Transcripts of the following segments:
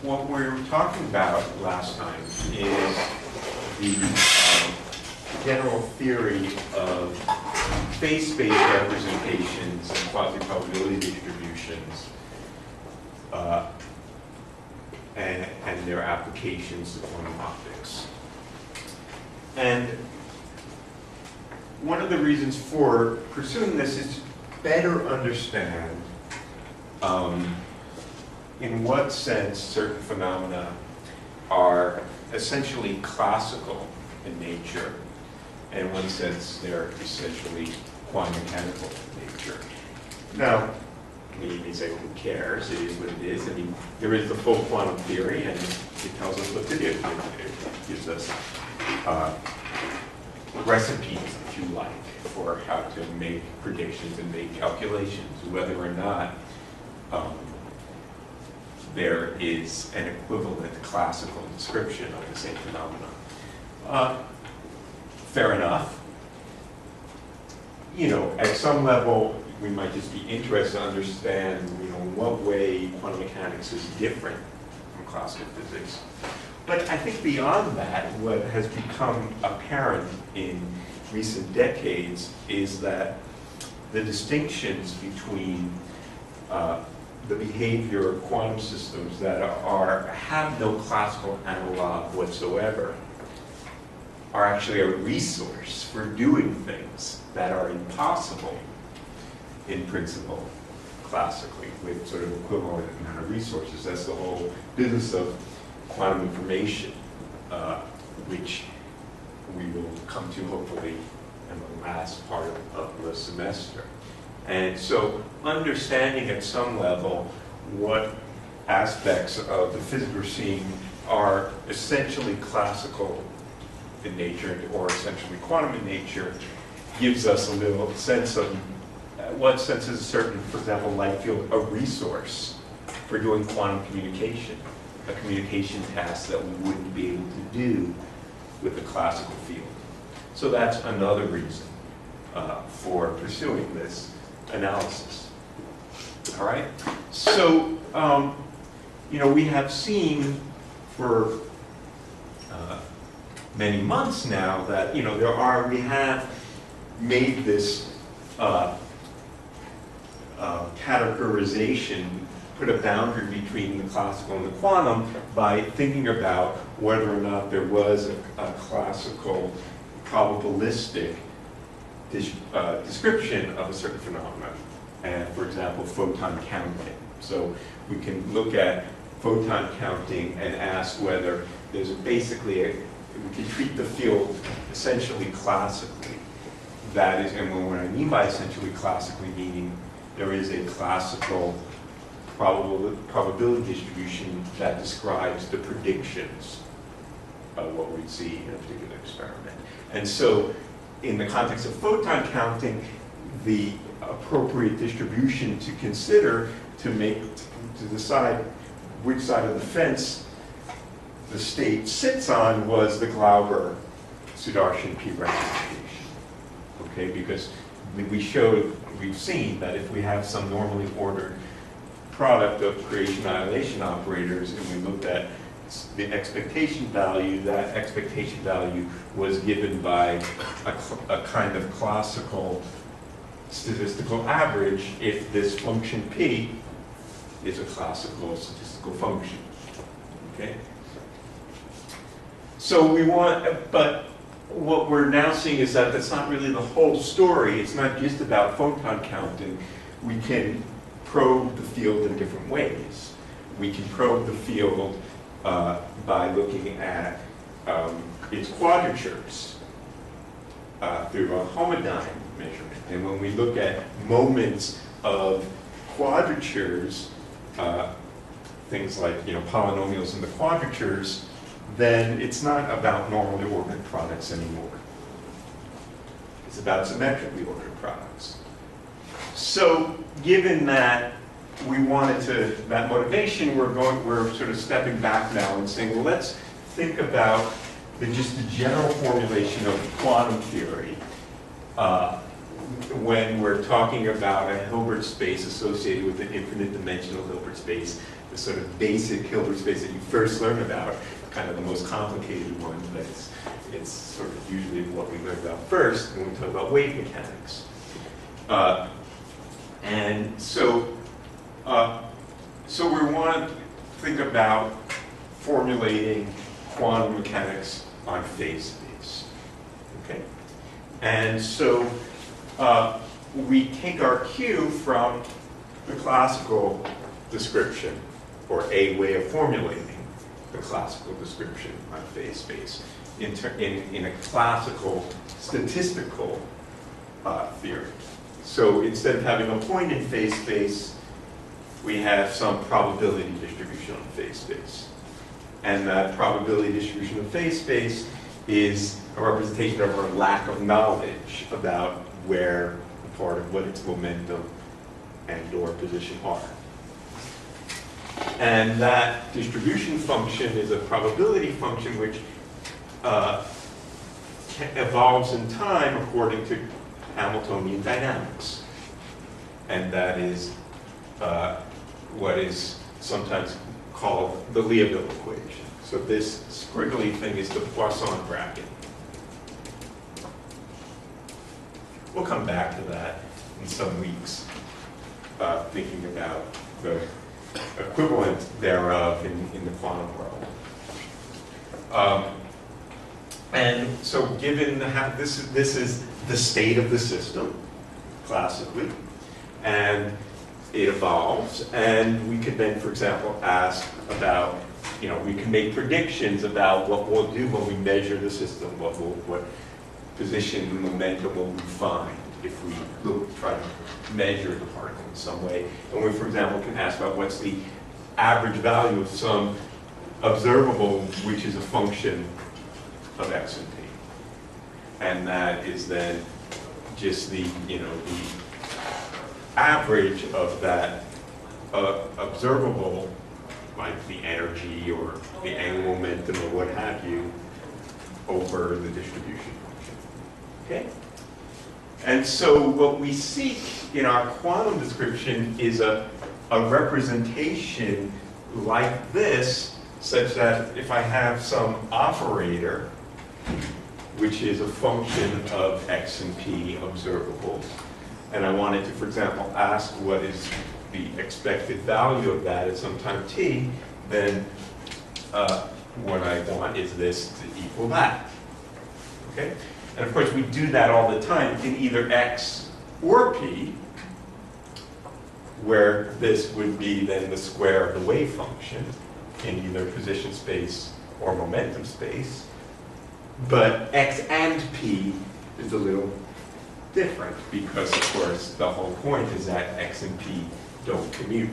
What we were talking about last time is the general theory of space-based representations and quasi-probability distributions and their applications to quantum optics. And one of the reasons for pursuing this is to better understand in what sense certain phenomena are essentially classical in nature, and in one sense they're essentially quantum mechanical in nature. Now, you may say, well, who cares? It is what it is. I mean, there is the full quantum theory, and it tells us what to do. It gives us recipes, if you like, for how to make predictions and make calculations, whether or not there is an equivalent classical description of the same phenomenon. Fair enough. You know, at some level, we might just be interested to understand, you know, in what way quantum mechanics is different from classical physics. But I think beyond that, what has become apparent in recent decades is that the distinctions between the behavior of quantum systems that have no classical analog whatsoever are actually a resource for doing things that are impossible in principle classically with sort of equivalent amount of resources. That's the whole business of quantum information, which we will come to hopefully in the last part of the semester. And so understanding at some level what aspects of the physics we're seeing are essentially classical in nature or essentially quantum in nature gives us a little sense of what sense is a certain, for example, light field a resource for doing quantum communication, a communication task that we wouldn't be able to do with the classical field. So that's another reason for pursuing this analysis. All right? So, you know, we have seen for many months now that, you know, we have made this categorization, put a boundary between the classical and the quantum by thinking about whether or not there was a classical probabilistic description of a certain phenomenon. And for example, photon counting. So we can look at photon counting and ask whether there's basically we can treat the field essentially classically. That is, and what I mean by essentially classically meaning there is a classical probability distribution that describes the predictions of what we'd see in a particular experiment. And so in the context of photon counting, the appropriate distribution to consider to decide which side of the fence the state sits on was the Glauber Sudarshan P representation. Okay, because we've seen that if we have some normally ordered product of creation-annihilation operators and we looked at the expectation value, that expectation value was given by a kind of classical statistical average if this function P is a classical statistical function. Okay? So but what we're now seeing is that that's not really the whole story. It's not just about photon counting. We can probe the field in different ways. We can probe the field by looking at its quadratures through a homodyne measurement. And when we look at moments of quadratures, things like polynomials in the quadratures, then it's not about normally ordered products anymore. It's about symmetrically ordered products. So given that we wanted that motivation, we're sort of stepping back now and saying, well, let's think about just the general formulation of quantum theory when we're talking about a Hilbert space associated with an infinite dimensional Hilbert space, the sort of basic Hilbert space that you first learn about, kind of the most complicated one, but it's sort of usually what we learn about first when we talk about wave mechanics. And so we want to think about formulating quantum mechanics on phase space. Okay? And so we take our cue from the classical description, or a way of formulating the classical description on phase space in a classical statistical theory. So instead of having a point in phase space, we have some probability distribution on phase space. And that probability distribution of phase space is a representation of our lack of knowledge about where a part of what its momentum and or position are. And that distribution function is a probability function which evolves in time according to Hamiltonian dynamics. And that is what is sometimes called the Liouville equation. So this squiggly thing is the Poisson bracket. We'll come back to that in some weeks, thinking about the equivalent thereof in the quantum world. And so given this is the state of the system, classically, and it evolves, and we could then, for example, ask about, we can make predictions about what we'll do when we measure the system, what position, momentum will we find if we try to measure the particle in some way. And we, for example, can ask about what's the average value of some observable, which is a function of x and p. And that is then just the average of that observable, like the energy or the angular momentum or what have you, over the distribution function. Okay? And so what we seek in our quantum description is a representation like this, such that if I have some operator, which is a function of x and p observables, and I wanted to, for example, ask what is the expected value of that at some time t, then what I want is this to equal that. Okay? And of course, we do that all the time in either x or p, where this would be then the square of the wave function in either position space or momentum space. But x and p is a little different because, of course, the whole point is that x and p don't commute.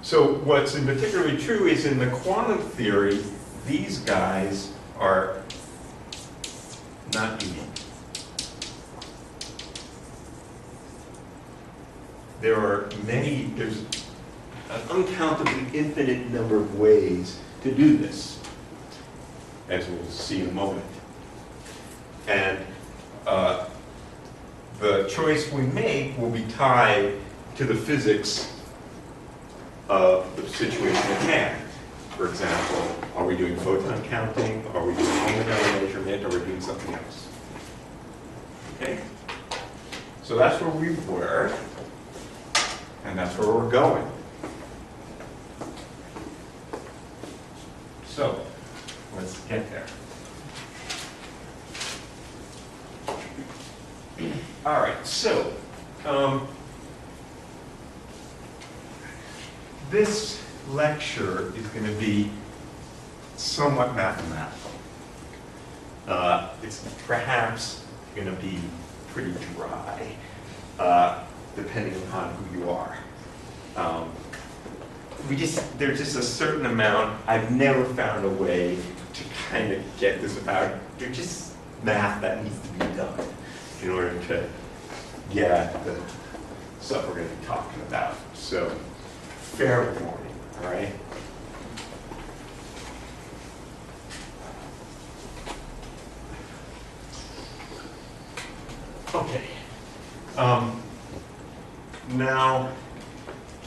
So what's in particularly true is in the quantum theory, these guys are not unique. There's an uncountably infinite number of ways to do this, as we'll see in a moment. And the choice we make will be tied to the physics of the situation at hand. For example, are we doing photon counting? Are we doing omega measurement? Are we doing something else? Okay? So that's where we were, and that's where we're going. So, let's get there. All right, so this lecture is going to be somewhat mathematical. It's perhaps going to be pretty dry, depending upon who you are. There's just a certain amount. I've never found a way to kind of get this about. There's just math that needs to be done in order to get at the stuff we're going to be talking about. So, fair warning, all right? Now,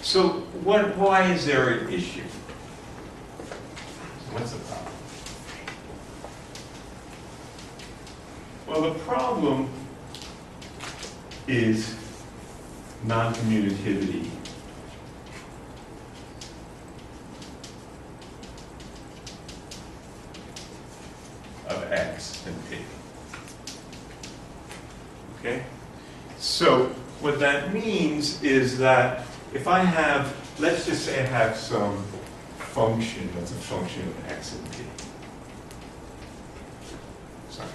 so why is there an issue? What's the problem? Well, the problem is non-commutativity of X and P. Okay? So what that means is that if I have, let's just say I have some function that's a function of X and P. Sorry.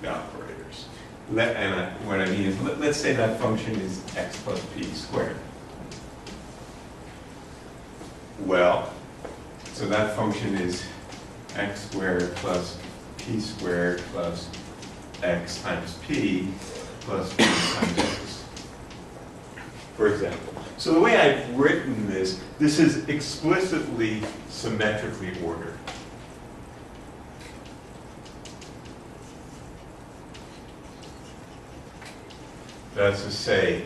The operators. What I mean is, let's say that function is X plus P squared. Well, so that function is X squared plus P squared plus X times P plus P times X, for example. So the way I've written this is explicitly symmetrically ordered. That's to say,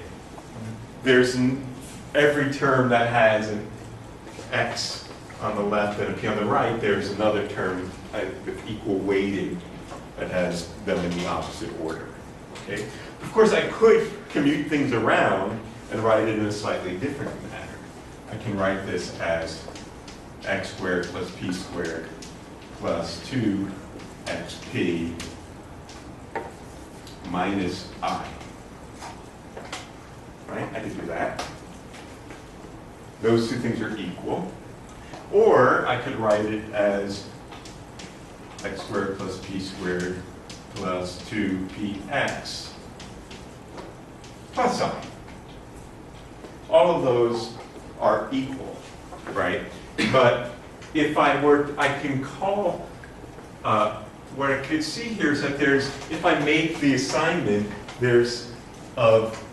there's every term that has an X on the left and a P on the right, there's another term with equal weighting that has them in the opposite order. Okay? Of course, I could commute things around and write it in a slightly different manner. I can write this as X squared plus P squared plus 2XP minus I. Right? I could do that. Those two things are equal. Or I could write it as X squared plus P squared plus 2PX plus I. All of those are equal, right? But if I can call, what I could see here is that if I make the assignment, of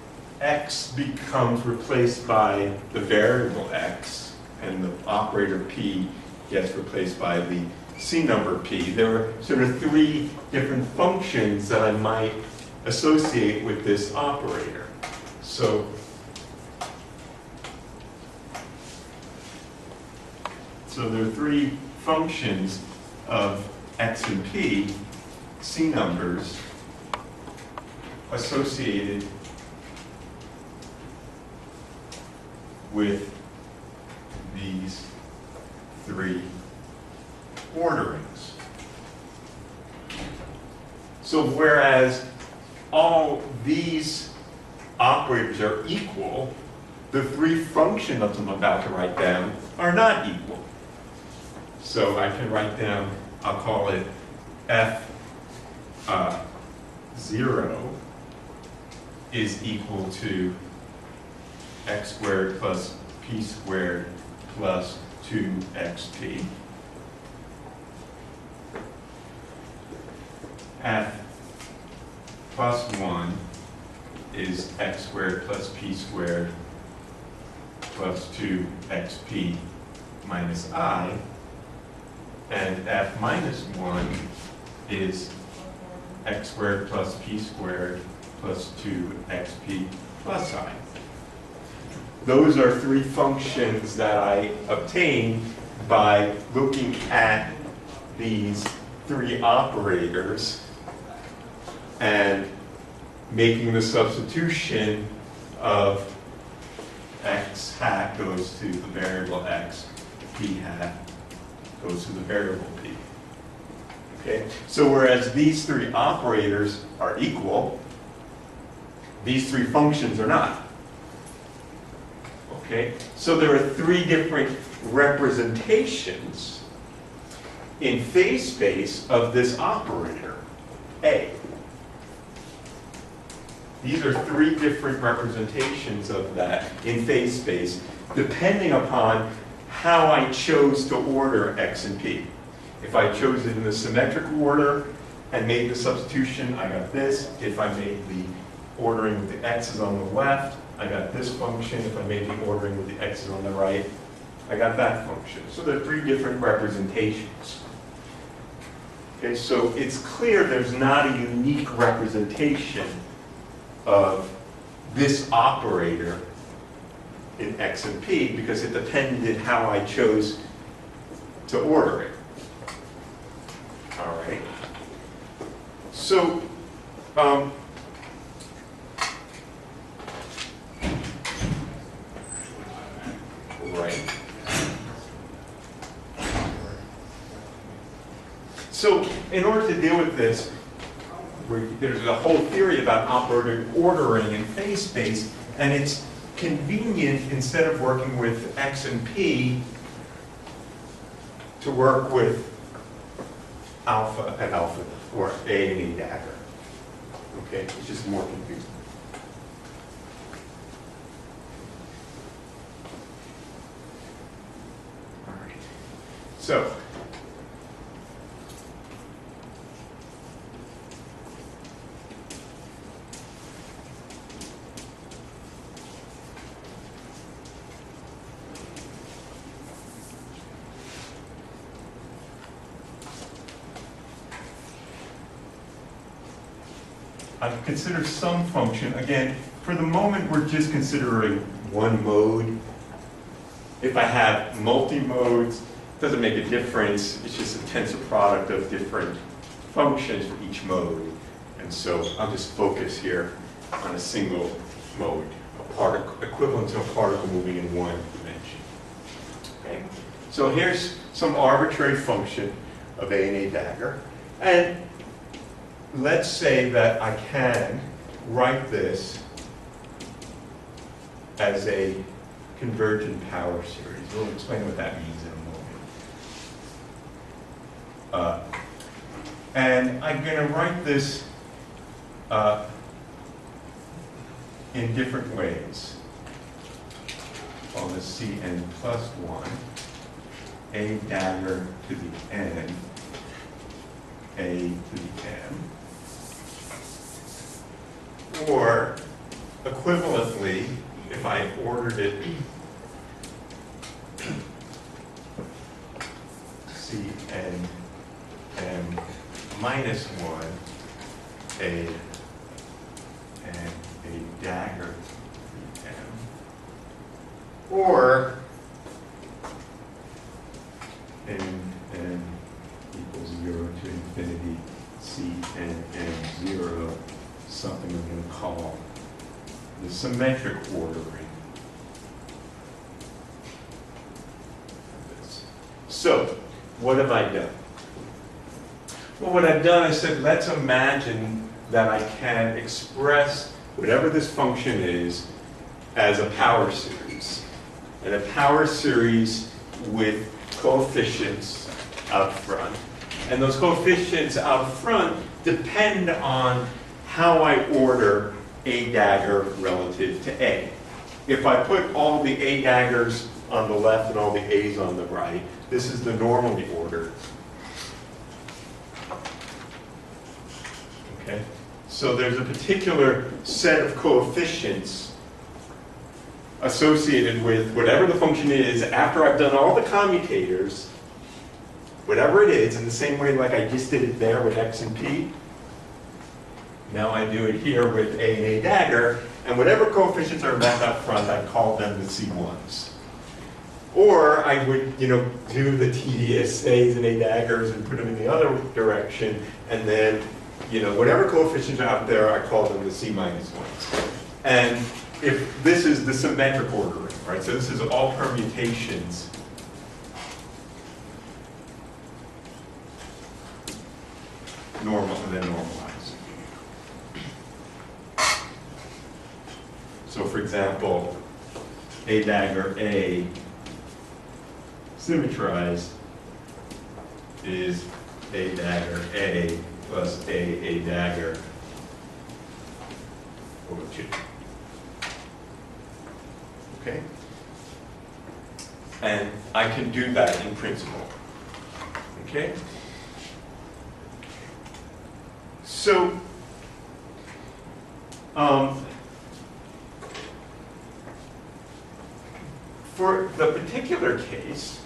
X becomes replaced by the variable X, and the operator P gets replaced by the C number P. There are sort of three different functions that I might associate with this operator. So there are three functions of X and P, C numbers, associated with these three orderings. So whereas all these operators are equal, the three functions I'm about to write down are not equal. So I can write down, I'll call it F0 is equal to X squared plus P squared plus 2XP. F plus 1 is X squared plus P squared plus 2XP minus I. And F minus 1 is X squared plus P squared plus 2XP plus I. Those are three functions that I obtain by looking at these three operators and making the substitution of X hat goes to the variable X, P hat goes to the variable P. Okay? So whereas these three operators are equal, these three functions are not. Okay? So there are three different representations in phase space of this operator, A. These are three different representations of that in phase space, depending upon how I chose to order X and P. If I chose it in the symmetric order and made the substitution, I got this. If I made the ordering with the X's on the left, I got this function. If I made the ordering with the X's on the right, I got that function. So there are three different representations. Okay, so it's clear there's not a unique representation of this operator in X and P because it depended how I chose to order it. All right. So, right. So, in order to deal with this, there's a whole theory about ordering in phase space, and it's convenient, instead of working with X and P, to work with alpha and alpha, or A and A dagger. Okay, it's just more confusing. All right. So, I've considered some function. Again, for the moment, we're just considering one mode. If I have multi-modes, it doesn't make a difference. It's just a tensor product of different functions for each mode. And so I'll just focus here on a single mode, equivalent to a particle moving in one dimension. Okay? So here's some arbitrary function of A and A dagger. And let's say that I can write this as a convergent power series. We'll explain what that means in a moment. And I'm going to write this in different ways. On the Cn plus 1, A dagger to the n, A to the m. Or, equivalently, if I ordered it Cn m minus 1, A and A dagger m. Or, n equals 0 to infinity, Cn m 0, something I'm going to call the symmetric ordering of this. So, what have I done? Well, what I've done is said, let's imagine that I can express whatever this function is as a power series. And a power series with coefficients out front. And those coefficients out front depend on how I order A dagger relative to A. If I put all the A daggers on the left and all the A's on the right, this is the normally ordered. Okay? So there's a particular set of coefficients associated with whatever the function is after I've done all the commutators, whatever it is, in the same way like I just did it there with X and P. Now I do it here with A and A dagger, and whatever coefficients are left up front, I call them the C1s. Or I would, do the tedious A's and A daggers and put them in the other direction, and then, whatever coefficients are out there, I call them the C minus ones. And if this is the symmetric ordering, right? So this is all permutations. Normal and then normalized. So for example, A dagger A symmetrized is A dagger A plus A dagger over 2. Okay? And I can do that in principle. Okay? So, for the particular case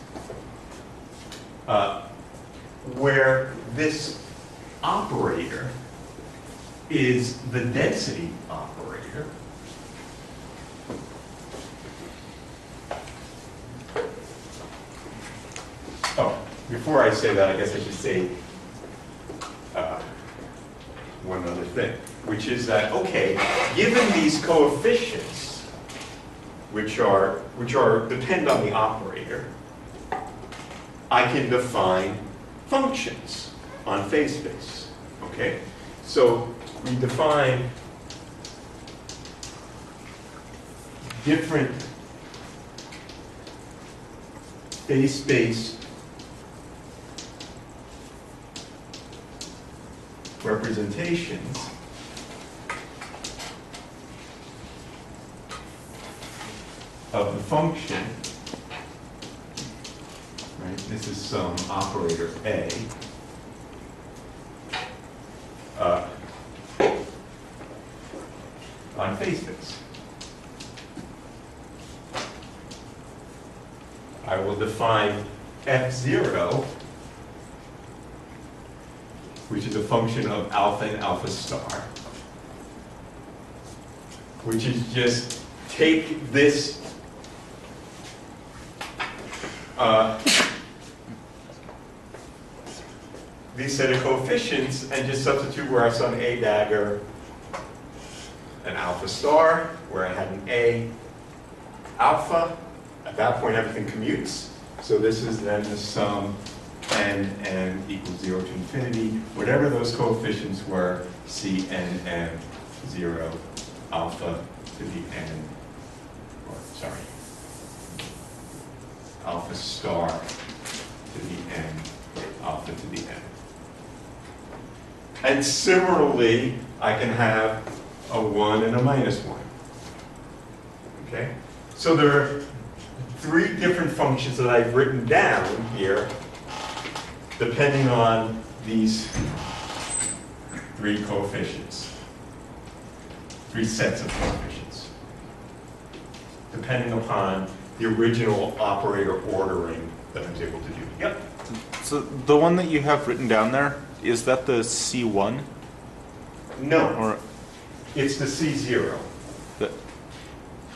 where this operator is the density operator, Oh, before I say that, I guess I should say one other thing, which is that, okay, given these coefficients, which depend on the operator, I can define functions on phase space. Okay, so we define different phase space representations of the function, right? This is some operator A. On phase space. I will define F0, which is a function of alpha and alpha star, which is just take this set of coefficients and just substitute where I saw an A dagger, an alpha star, where I had an A alpha. At that point, everything commutes. So this is then the sum n equals 0 to infinity. Whatever those coefficients were, C n 0 alpha to the n, or sorry, alpha star to the n, alpha to the n. And similarly, I can have a 1 and a minus 1. Okay? So there are 3 different functions that I've written down here, depending on these 3 coefficients, 3 sets of coefficients, depending upon the original operator ordering that I was able to do. Yep. So the one that you have written down there, is that the C1? No, Or it's the C0. the,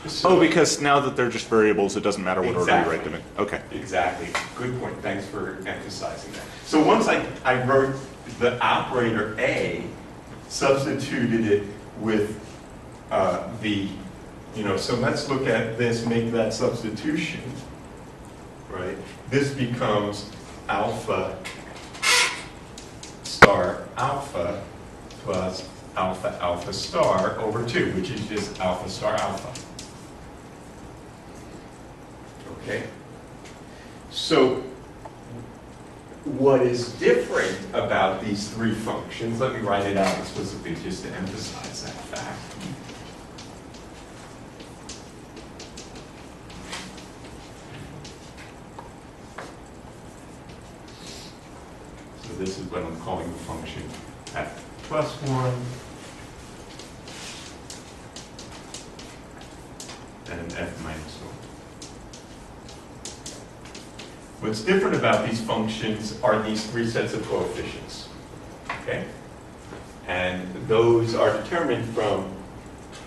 So- oh, because now that they're just variables, it doesn't matter what order Exactly. you write them in. Okay. Exactly. Good point. Thanks for emphasizing that. So once I wrote the operator A, substituted it with so let's look at this, make that substitution, right? This becomes alpha star alpha plus alpha alpha star over 2, which is just alpha star alpha. Okay? So what is different about these 3 functions, let me write it out explicitly just to emphasize that fact. So this is what I'm calling the function f plus 1 and f minus 1. What's different about these functions are these 3 sets of coefficients, okay? And those are determined from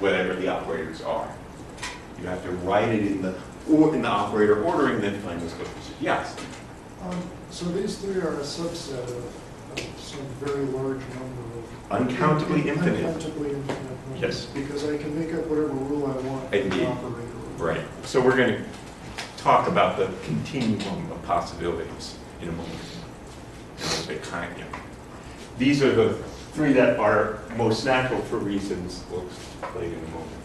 whatever the operators are. You have to write it in the operator ordering, then find those coefficients. Yes? So these 3 are a subset of some very large number of... Uncountably infinite. Uncountably infinite numbers. Yes. Because I can make up whatever rule I want for Indeed. the operator. Right. So we're going to talk about the continuum of possibilities in a moment. These are the 3 that are most natural for reasons we'll explain in a moment.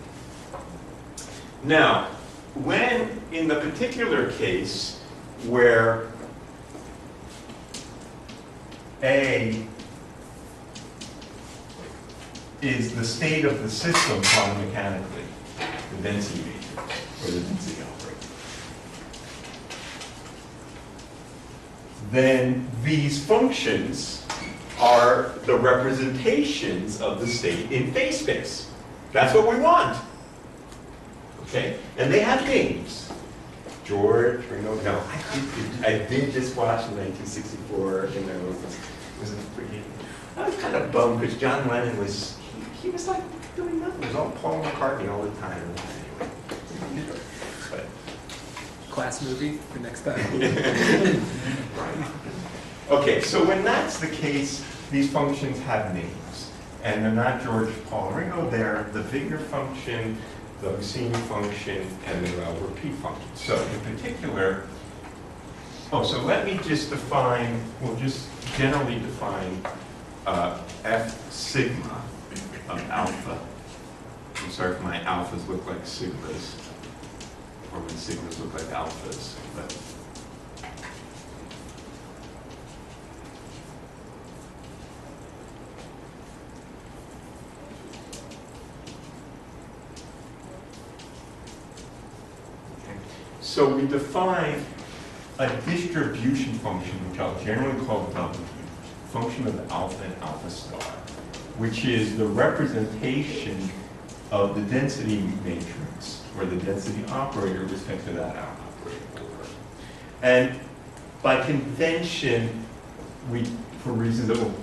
Now, when in the particular case where A is the state of the system quantum mechanically, the density matrix, or the density operator, then these functions are the representations of the state in phase space. That's what we want. Okay? And they have names. George, Ringo, no. I did just watch 1964, and it was pretty. I was kind of bummed because John Lennon was, he was like doing nothing. It was all Paul McCartney all the time. Anyway. But, Class movie for next time. right. Okay, so when that's the case, these functions have names. And they're not George, Paul, and Ringo. They're the Wigner function, the Husmi function, and the Glauber P function. So in particular, so let me just define, we'll just generally define F sigma of alpha. I'm sorry if my alphas look like sigmas, or when sigmas look like alphas. But so we define a distribution function, which I'll generally call W, function of alpha and alpha star, which is the representation of the density matrix, or the density operator with respect to that operator. And by convention, for reasons that we'll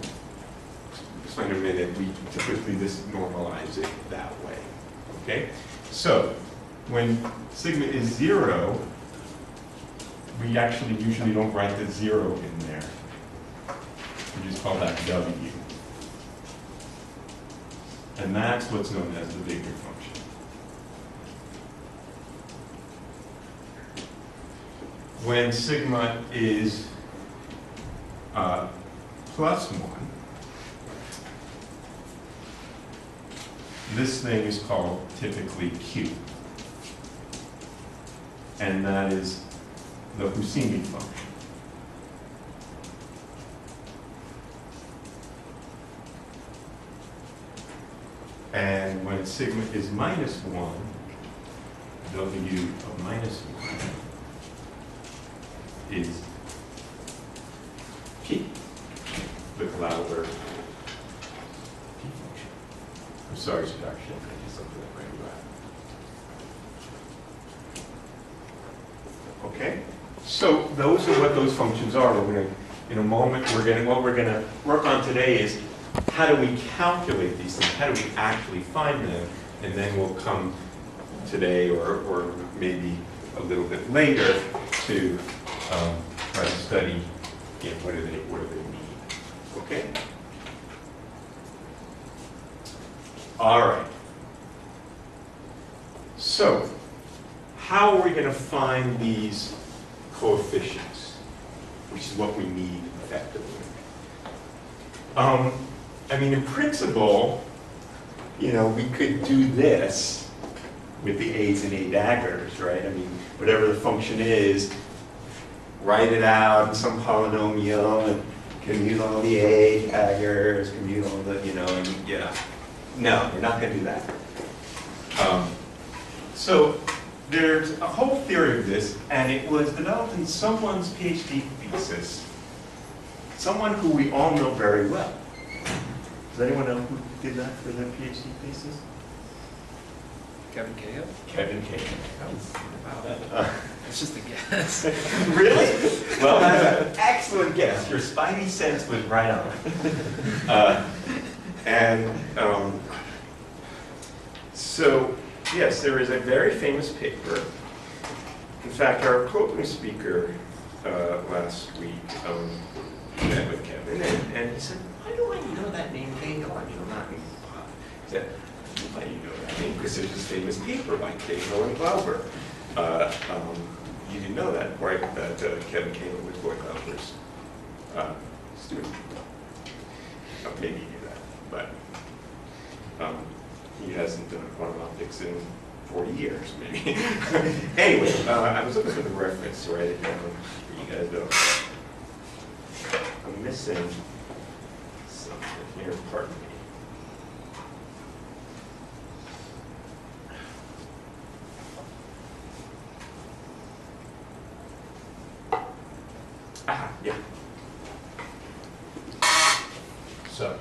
explain in a minute, we typically just normalize it that way. Okay? So, when sigma is 0, we actually usually don't write the 0 in there. We just call that W. And that's what's known as the Wigner function. When sigma is plus 1, this thing is called typically Q. And that is the Husmi function. And when sigma is minus 1, W of minus 1 is P, the Glauber P function. I'm sorry, Sebastian, I just looked at that right away. Okay, so those are what those functions are. We're going to, in a moment, what we're going to work on today is how do we calculate these things? How do we actually find them? And then we'll come today, or maybe a little bit later, to try to study what do they mean. Okay. All right. So, how are we going to find these coefficients, which is what we need effectively? I mean, in principle, we could do this with the A's and A daggers, right? I mean, whatever the function is, write it out in some polynomial and commute all the A daggers, commute all the, and yeah. No, we're not going to do that. So there's a whole theory of this, and it was developed in someone's PhD thesis, someone who we all know very well. Does anyone know who did that for their PhD thesis? Kevin Cahill? Kevin Cahill. Wow. It's just a guess. Really? Well, that's an excellent guess. Your spidey sense was right on. So, yes, there is a very famous paper. In fact, our podium speaker last week met with Kevin, and he said, why do I know that name Cahill? I mean, I'm not in pop. He said, why do you know that name? Because there's this famous paper by Cahill and Glauber. You didn't know that, right? That Kevin Cahill was Roy Glauber's student. Maybe you knew that, but he hasn't done quantum optics in 40 years, maybe. Anyway, I was looking for the reference, right? You guys know. I'm missing something here, pardon me. Ah, yeah. So.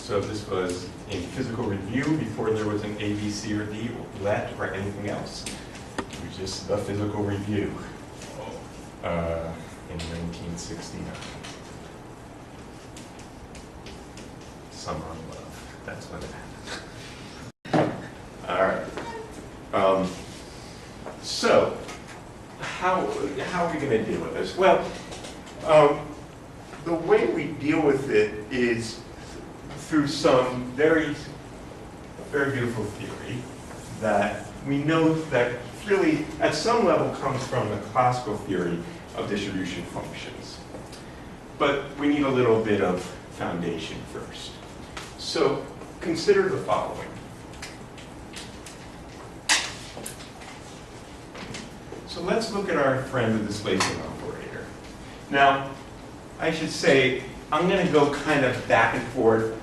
So this was in physical review before there was an A, B, C, or D, or LET, or anything else. It was just the physical review in 1969. Summer of Love. That's when it happened. All right. So, how are we going to deal with this? Well, the way we deal with it is through some very, very beautiful theory that we know that really, at some level, comes from the classical theory of distribution functions. But we need a little bit of foundation first. So consider the following. So let's look at our friend the displacement operator. Now, I should say, I'm going to go kind of back and forth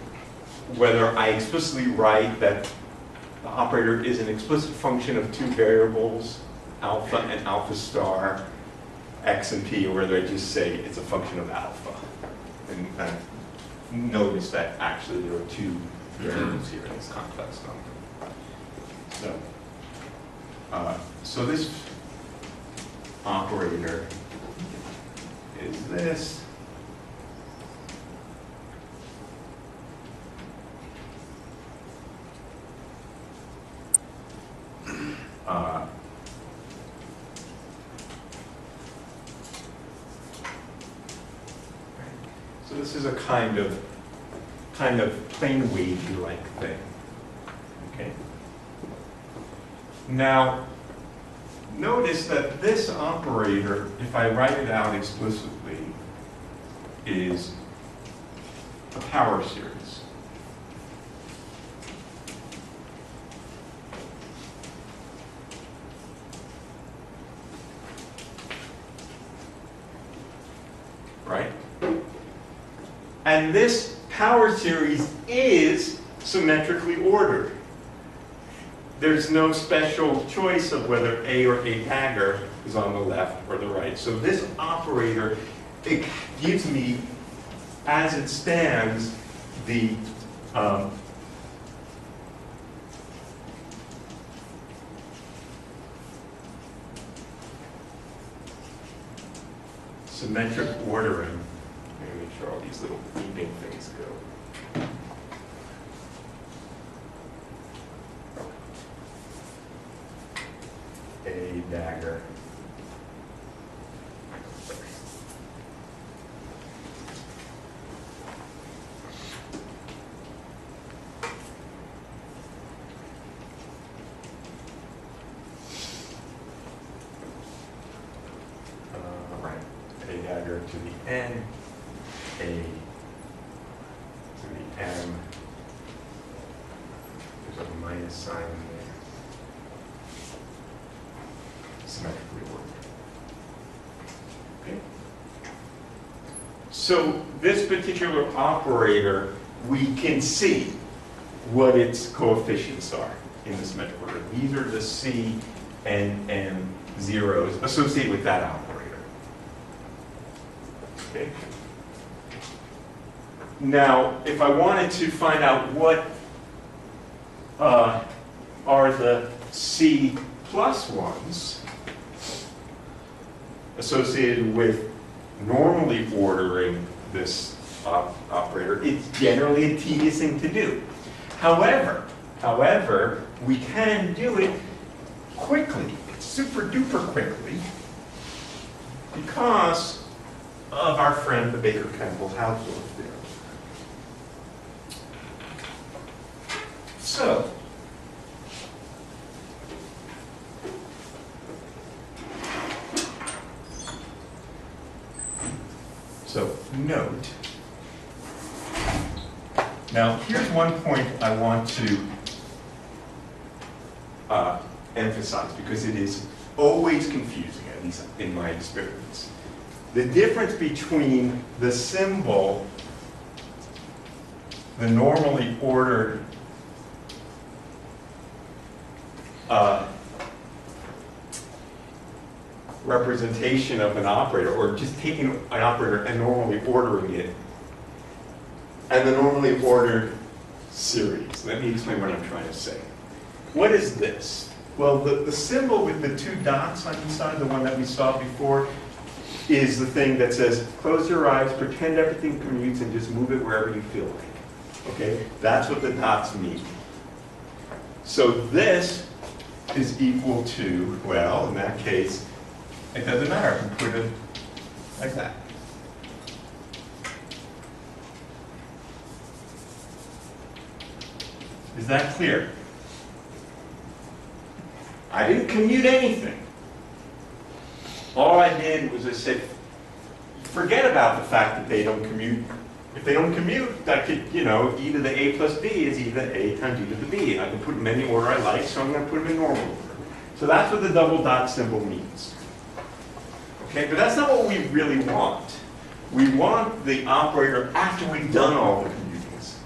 whether I explicitly write that the operator is an explicit function of two variables, alpha and alpha star, x and p, or whether I just say it's a function of alpha. And notice that actually there are two variables here in this complex number. So this operator is this. So this is a kind of plane wavy-like thing. Okay. Now, notice that this operator, if I write it out explicitly, is a power series. Right? And this power series is symmetrically ordered. There's no special choice of whether A or A dagger is on the left or the right. So this operator, it gives me, as it stands, the symmetric ordering. Let me make sure all these little beeping things go. A dagger. Right. A dagger to the N, A to the M. There's a minus sign there. Symmetrically ordered. Okay. So this particular operator, we can see what its coefficients are in the symmetric order. These are the C and M zeros associated with that operator. Okay. Now, if I wanted to find out what are the C plus ones associated with normally ordering this operator, it's generally a tedious thing to do. However, we can do it quickly, super duper quickly, because of our friend the Baker-Campbell-Hausdorff theorem. So note. Now, here's one point I want to emphasize, because it is always confusing, at least in my experience. The difference between the symbol, the normally ordered representation of an operator, or just taking an operator and normally ordering it, and the normally ordered series. Let me explain what I'm trying to say. What is this? Well, the symbol with the two dots on each side, the one that we saw before, is the thing that says, close your eyes, pretend everything commutes, and just move it wherever you feel like. Okay? That's what the dots mean. So this is equal to, well, in that case, it doesn't matter. I can put it like that. Is that clear? I didn't commute anything. All I did was I said, forget about the fact that they don't commute. If they don't commute, that could, you know, e to the a plus b is e to the a times e to the b. And I can put them any order I like, so I'm going to put them in normal order. So that's what the double dot symbol means. Okay, but that's not what we really want. We want the operator after we've done all the commutings.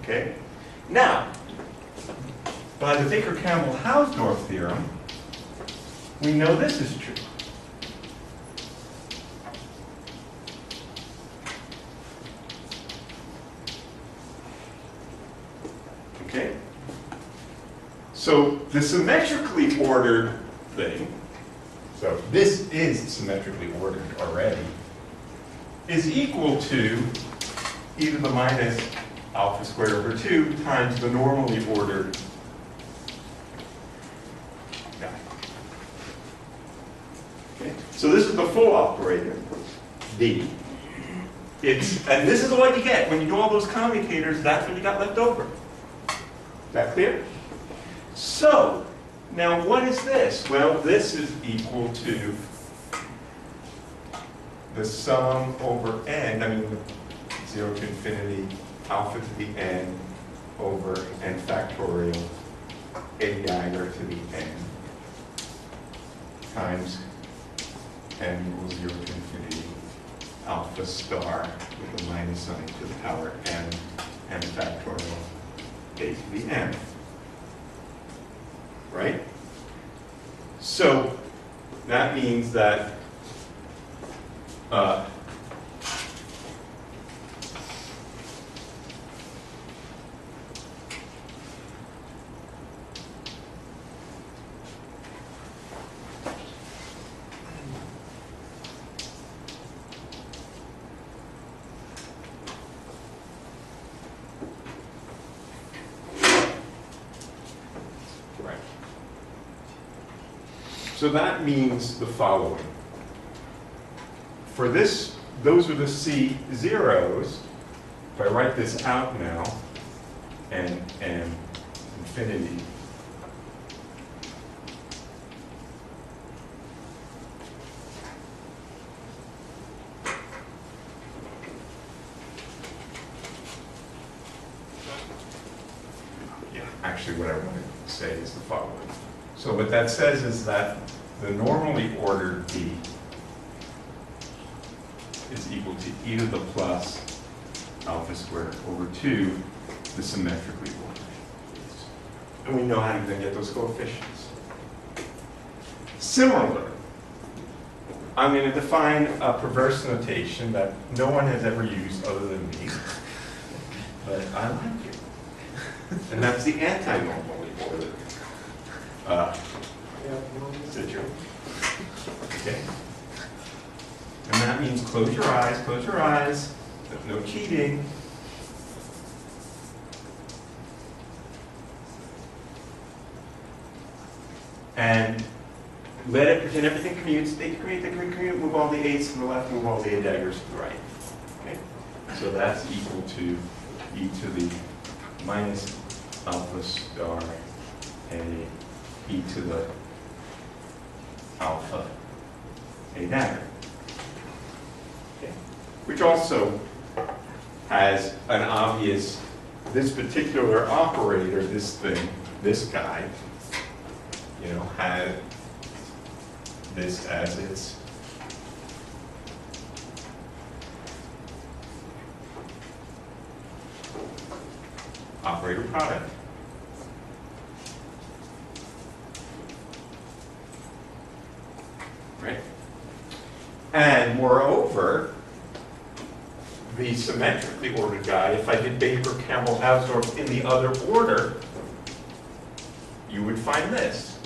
Okay? Now, by the Baker-Campbell-Hausdorff theorem, we know this is true. Okay? So the symmetrically ordered thing, so this is symmetrically ordered already, is equal to e to the minus alpha squared over 2 times the normally ordered guy. Okay? So this is the full operator, D. And this is what you get. When you do all those commutators, that's what you got left over. Is that clear? So, now what is this? Well, this is equal to the sum over n, 0 to infinity, alpha to the n over n factorial, a dagger to the n, times n equals 0 to infinity, alpha star with a minus sign to the power n, n factorial, a to the n. Right? So that means that so that means the following. For this, those are the C zeros. If I write this out now, and infinity, actually what I want to say is the following. So what that says is that the normally ordered D is equal to e to the plus alpha squared over 2, the symmetrically ordered. And we know how to then get those coefficients. Similarly, I'm going to define a perverse notation that no one has ever used other than me, but I like it. And that's the anti-normally ordered situation. Okay? And that means close your eyes, no cheating. And let it pretend everything commutes. They commute, move all the a's to the left, move all the a daggers to the right. Okay? So that's equal to e to the minus alpha star a e to the alpha a dagger. Okay. Which also has an obvious, this particular operator, this thing, this guy, you know, had this as its operator product. Right? And moreover, the symmetrically ordered guy, if I did Baker, Campbell, Hausdorff in the other order, you would find this.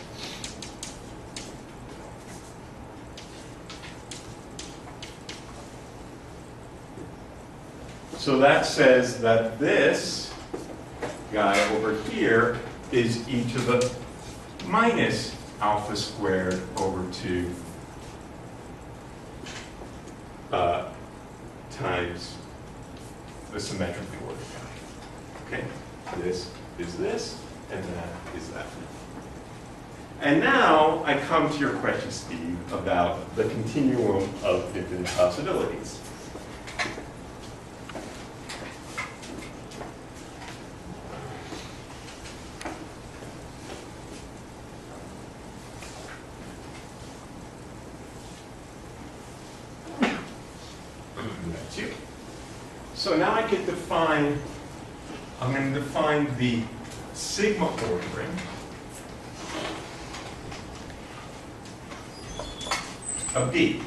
So that says that this guy over here is e to the minus alpha squared over 2 times the symmetrically ordered guy. Okay? This is this, and that is that. And now I come to your question, Steve, about the continuum of infinite possibilities. That's you. So now I can define, I'm going to define the sigma ordering of D.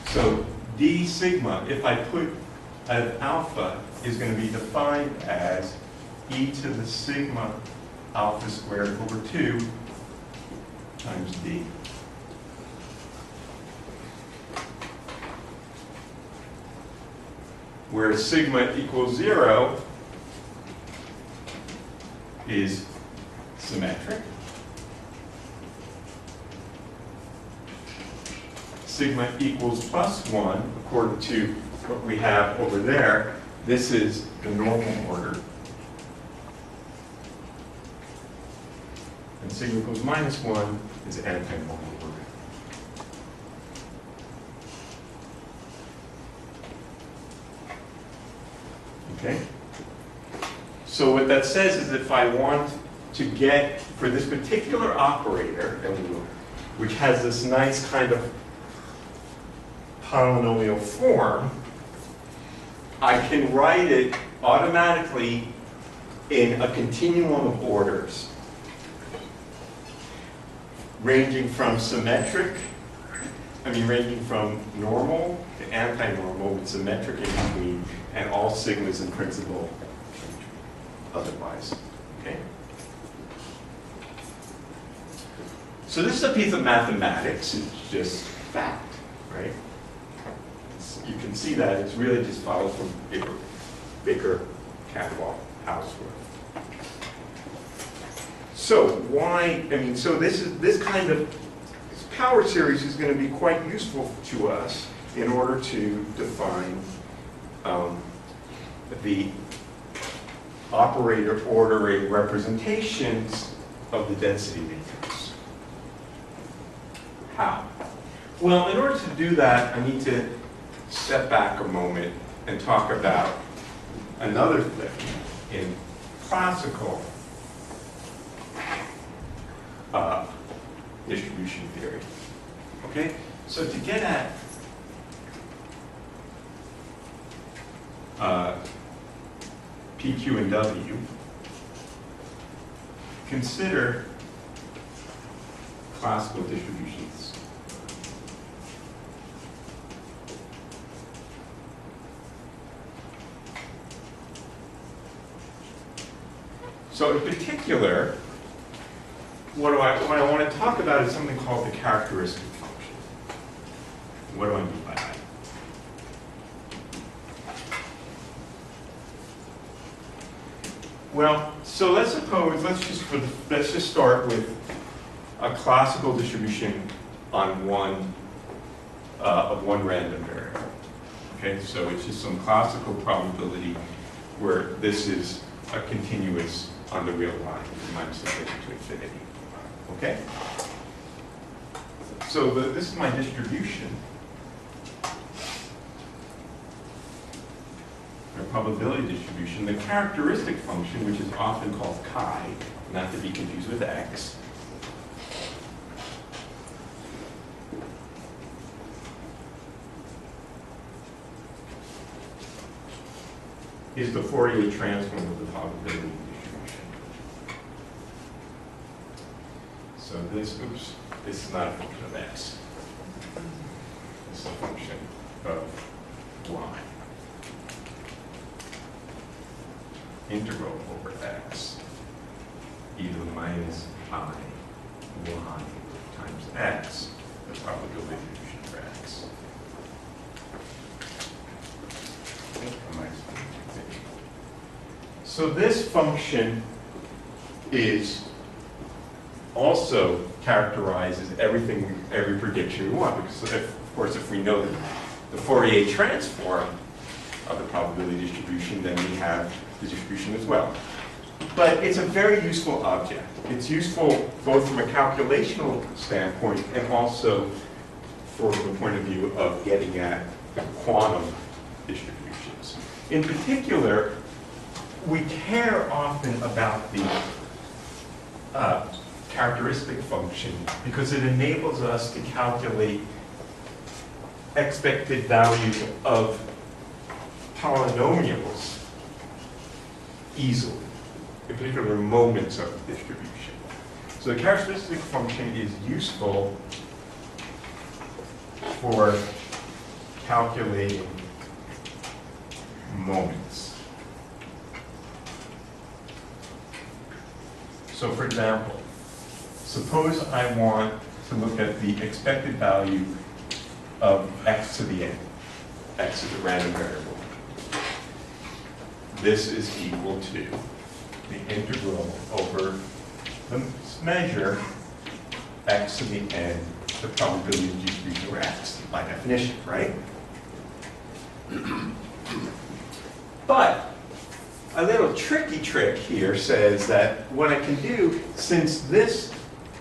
So D sigma, if I put of alpha, is going to be defined as e to the sigma alpha squared over 2 times D. Where sigma equals 0 is symmetric. Sigma equals plus 1, according to what we have over there. This is the normal order. And sigma equals minus 1 is anti-normal order. Okay? So what that says is if I want to get, for this particular operator, which has this nice kind of polynomial form, I can write it automatically in a continuum of orders, ranging from ranging from normal to anti-normal, with symmetric in between, and all sigmas in principle otherwise. Okay? So this is a piece of mathematics. It's just fact, right? You can see that it's really just follows from Baker, Campbell, Hausdorff. So why? So this kind of power series is going to be quite useful to us in order to define the operator ordering representations of the density matrix. How? Well, in order to do that, I need to step back a moment and talk about another thing in classical distribution theory. Okay? So to get at P, Q, and W, consider classical distributions. So in particular, what I want to talk about is something called the characteristic function. What do I mean by that? Well, so let's suppose, let's just start with a classical distribution on of one random variable. Okay, so it's just some classical probability where this is a continuous on the real line, minus infinity to infinity. Okay? So this is my distribution. My probability distribution. The characteristic function, which is often called chi, not to be confused with x, is the Fourier transform of the probability distribution. So this is not a function of x. This is a function of y. Integral over x e to the minus I y times x, the probability distribution for x. So this function is also characterizes everything, every prediction we want, because of course if we know the Fourier transform of the probability distribution, then we have the distribution as well. But it's a very useful object. It's useful both from a calculational standpoint and also from the point of view of getting at the quantum distributions. In particular, we care often about the characteristic function because it enables us to calculate expected values of polynomials easily, in particular moments of the distribution. So the characteristic function is useful for calculating moments. So for example, suppose I want to look at the expected value of x to the n. X is a random variable. This is equal to the integral over the measure x to the n, the probability distribution over x, by definition, right? But a little tricky trick here says that what I can do, since this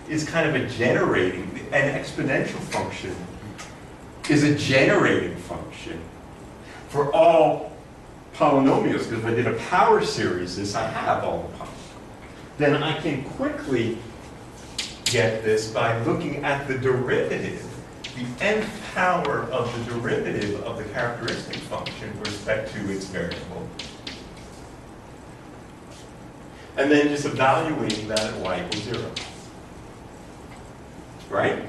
is kind of a generating, an exponential function is a generating function for all polynomials, because if I did a power series, this I have all the polynomials, then I can quickly get this by looking at the derivative, the nth power of the derivative of the characteristic function with respect to its variable. And then just evaluating that at y equals 0. Right?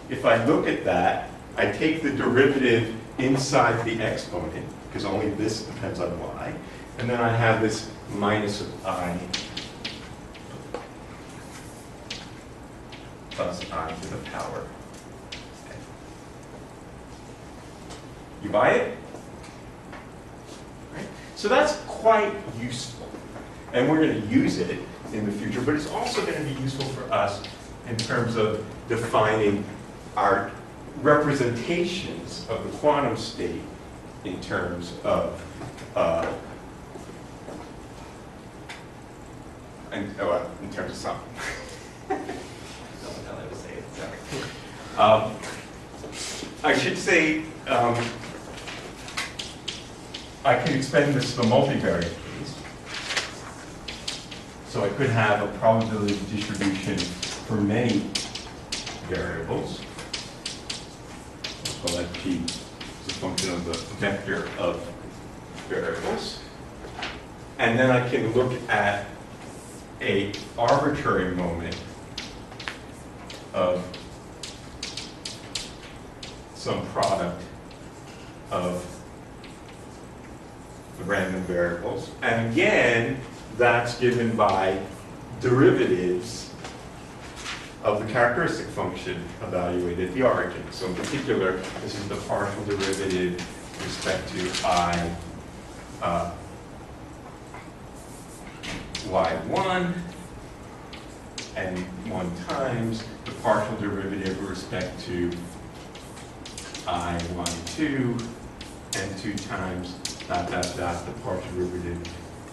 If I look at that, I take the derivative inside the exponent, because only this depends on y, and then I have this minus of I plus I to the power n. You buy it? Right? So that's quite useful. And we're going to use it in the future, but it's also going to be useful for us in terms of defining our representations of the quantum state in terms of in terms of something. I should say I can expand this to the multivariate case. So I could have a probability distribution for many variables. Let's call that P as a function of the vector of variables. And then I can look at an arbitrary moment of some product of the random variables. And again, that's given by derivatives of the characteristic function evaluated at the origin. So in particular, this is the partial derivative with respect to I y1 and 1 times the partial derivative with respect to I y2 and 2 times dot dot dot the partial derivative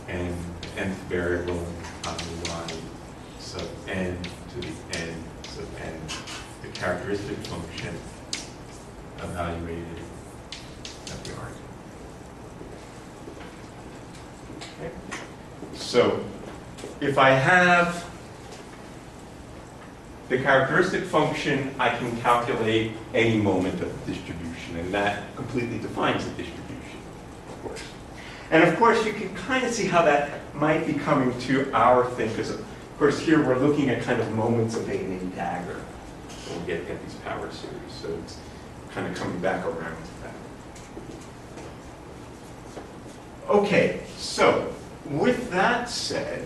and nth variable on the y sub n to the n sub n, the characteristic function evaluated at the origin. Okay. So if I have the characteristic function, I can calculate any moment of the distribution, and that completely defines the distribution, of course. And of course, you can kind of see how that might be coming to our thing, because of course here we're looking at kind of moments of a named dagger. So we'll get these power series, so it's kind of coming back around to that. Okay, so with that said,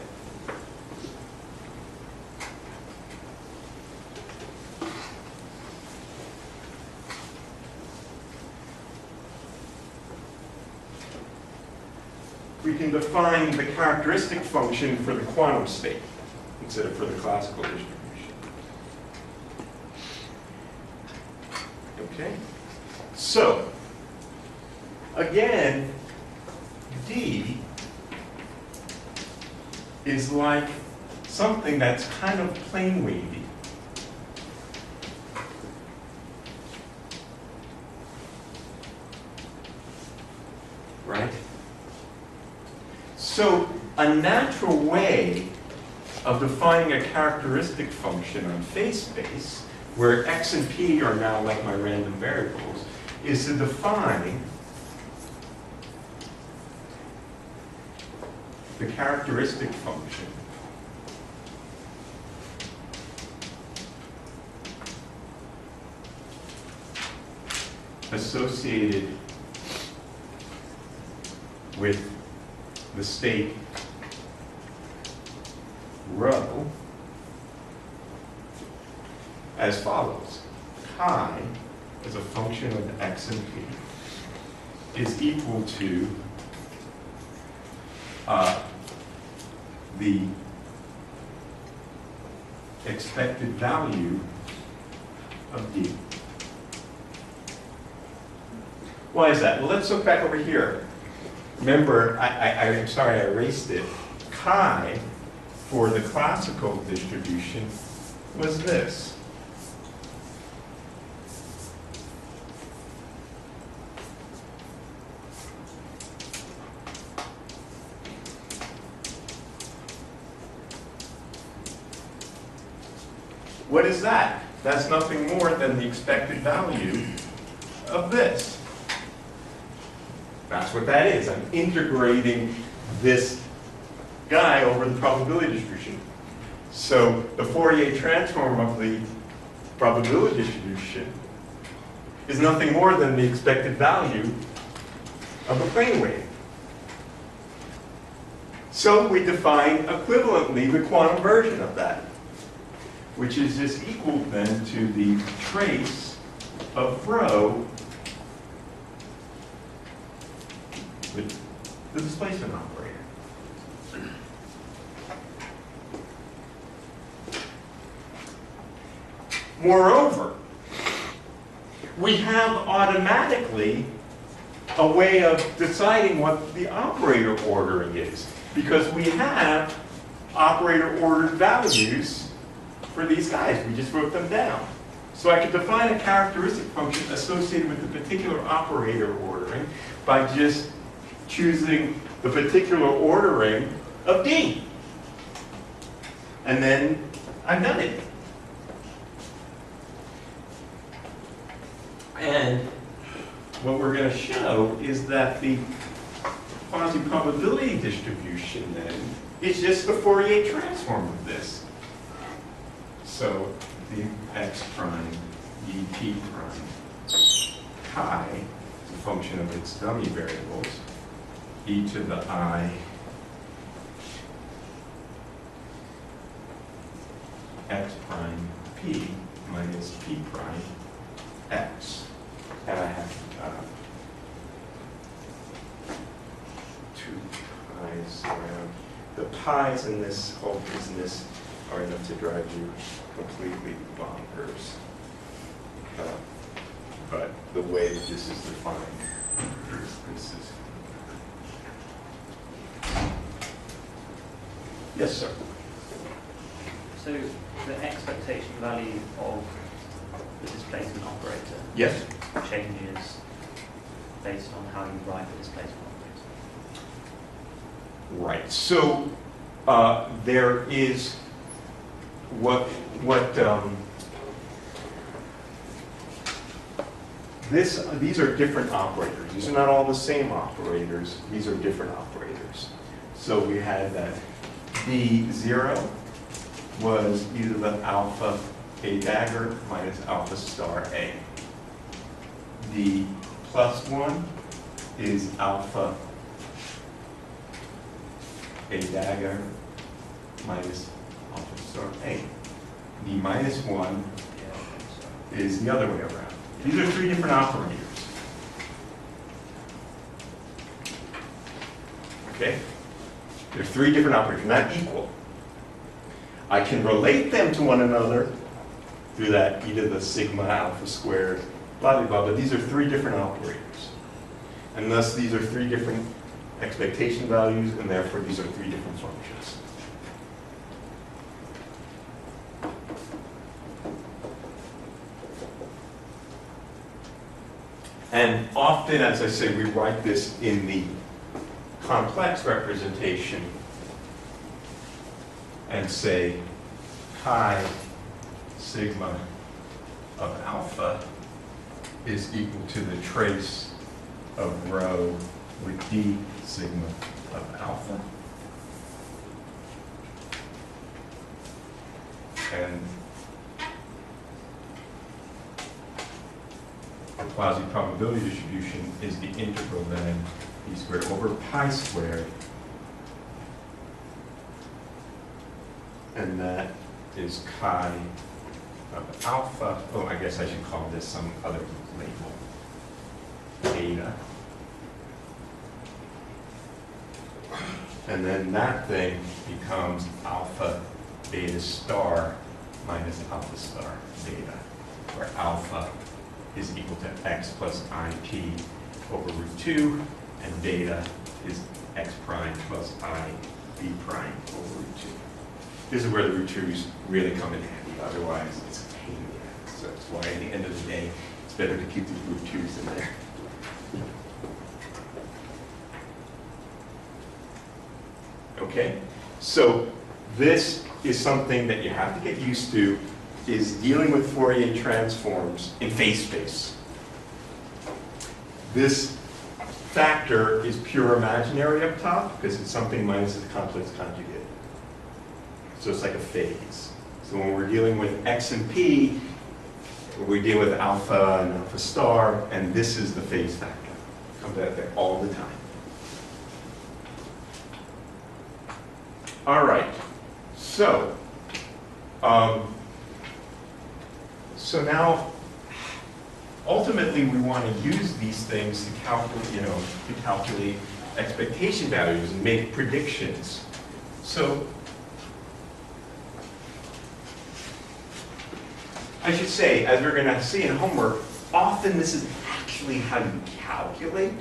we can define the characteristic function for the quantum state instead of for the classical distribution. Okay? So, again, D is like something that's kind of plane wavy. Right? So, a natural way of defining a characteristic function on phase space, where x and p are now like my random variables, is to define the characteristic function associated with the state rho as follows. Chi as a function of x and p is equal to the expected value of D. Why is that? Well, let's look back over here. Remember, I'm sorry I erased it. Chi for the classical distribution was this. What is that? That's nothing more than the expected value of this. That's what that is. I'm integrating this guy over the probability distribution. So the Fourier transform of the probability distribution is nothing more than the expected value of a plane wave. So we define equivalently the quantum version of that, which is just equal then to the trace of rho with the displacement operator. Moreover, we have automatically a way of deciding what the operator ordering is, because we have operator ordered values for these guys. We just wrote them down. So I could define a characteristic function associated with the particular operator ordering by just choosing the particular ordering of D. And then I've done it. And what we're going to show is that the quasi-probability distribution then is just the Fourier transform of this. So the x prime dt prime chi is a function of its dummy variables, e to the I x prime p minus p prime x. And I have two pi's around. The pi's in this whole business are enough to drive you completely bonkers. But the way that this is defined is this is. Yes, sir. So the expectation value of the displacement operator Yes. changes based on how you write the displacement operator. Right. So there is these are different operators. These are not all the same operators. These are different operators. So we had that D0 was e to the alpha A dagger minus alpha star A. The plus 1 is alpha A dagger minus alpha star A. The minus 1 is the other way around. These are three different operators. Okay? They're three different operators, not equal. I can relate them to one another through that e to the sigma alpha squared, blah, blah, blah, but these are three different operators. And thus, these are three different expectation values, and therefore, these are three different functions. And often, as I say, we write this in the complex representation and say chi sigma of alpha is equal to the trace of rho with d sigma of alpha. And the quasi-probability distribution is the integral then d squared over pi squared. And that is chi of alpha. Oh, I guess I should call this some other label. Beta. And then that thing becomes alpha beta star minus alpha star beta, where alpha is equal to x plus it over root 2, and beta is x prime plus I b prime over root 2. This is where the root 2's really come in handy. Otherwise, it's a pain in the ass. So that's why at the end of the day, it's better to keep the root 2's in there. Okay? So this is something that you have to get used to, is dealing with Fourier transforms in phase space. This factor is pure imaginary up top because it's something minus the complex conjugate. So it's like a phase. So when we're dealing with x and p, we deal with alpha and alpha star, and this is the phase factor. Comes out there all the time. All right. So, so now, ultimately, we want to use these things to calculate expectation values and make predictions. So, I should say, as we're going to see in homework, often this is actually how you calculate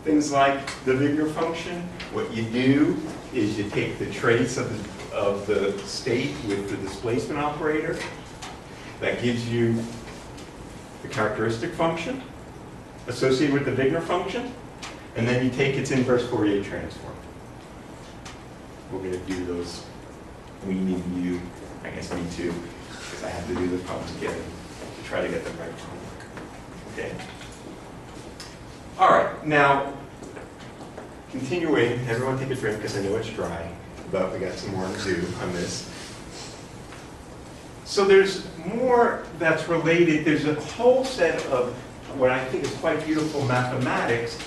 things like the Wigner function. What you do is you take the trace of the state with the displacement operator. That gives you the characteristic function associated with the Wigner function. And then you take its inverse Fourier transform. We're going to do those. We need you. I guess me too. Because I have to do the problems again to try to get them right for homework. Okay? All right. Now, continuing, everyone take a drink because I know it's dry, but we got some more to do on this. So there's more that's related. There's a whole set of what I think is quite beautiful mathematics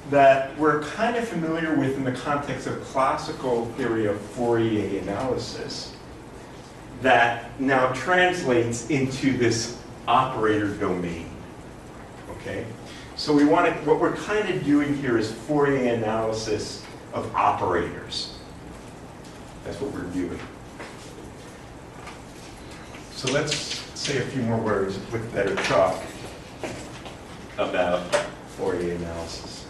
that we're kind of familiar with in the context of classical theory of Fourier analysis that now translates into this operator domain. Okay? So we want to, what we're kind of doing here is Fourier analysis of operators. That's what we're doing. So let's say a few more words with better chalk about Fourier analysis.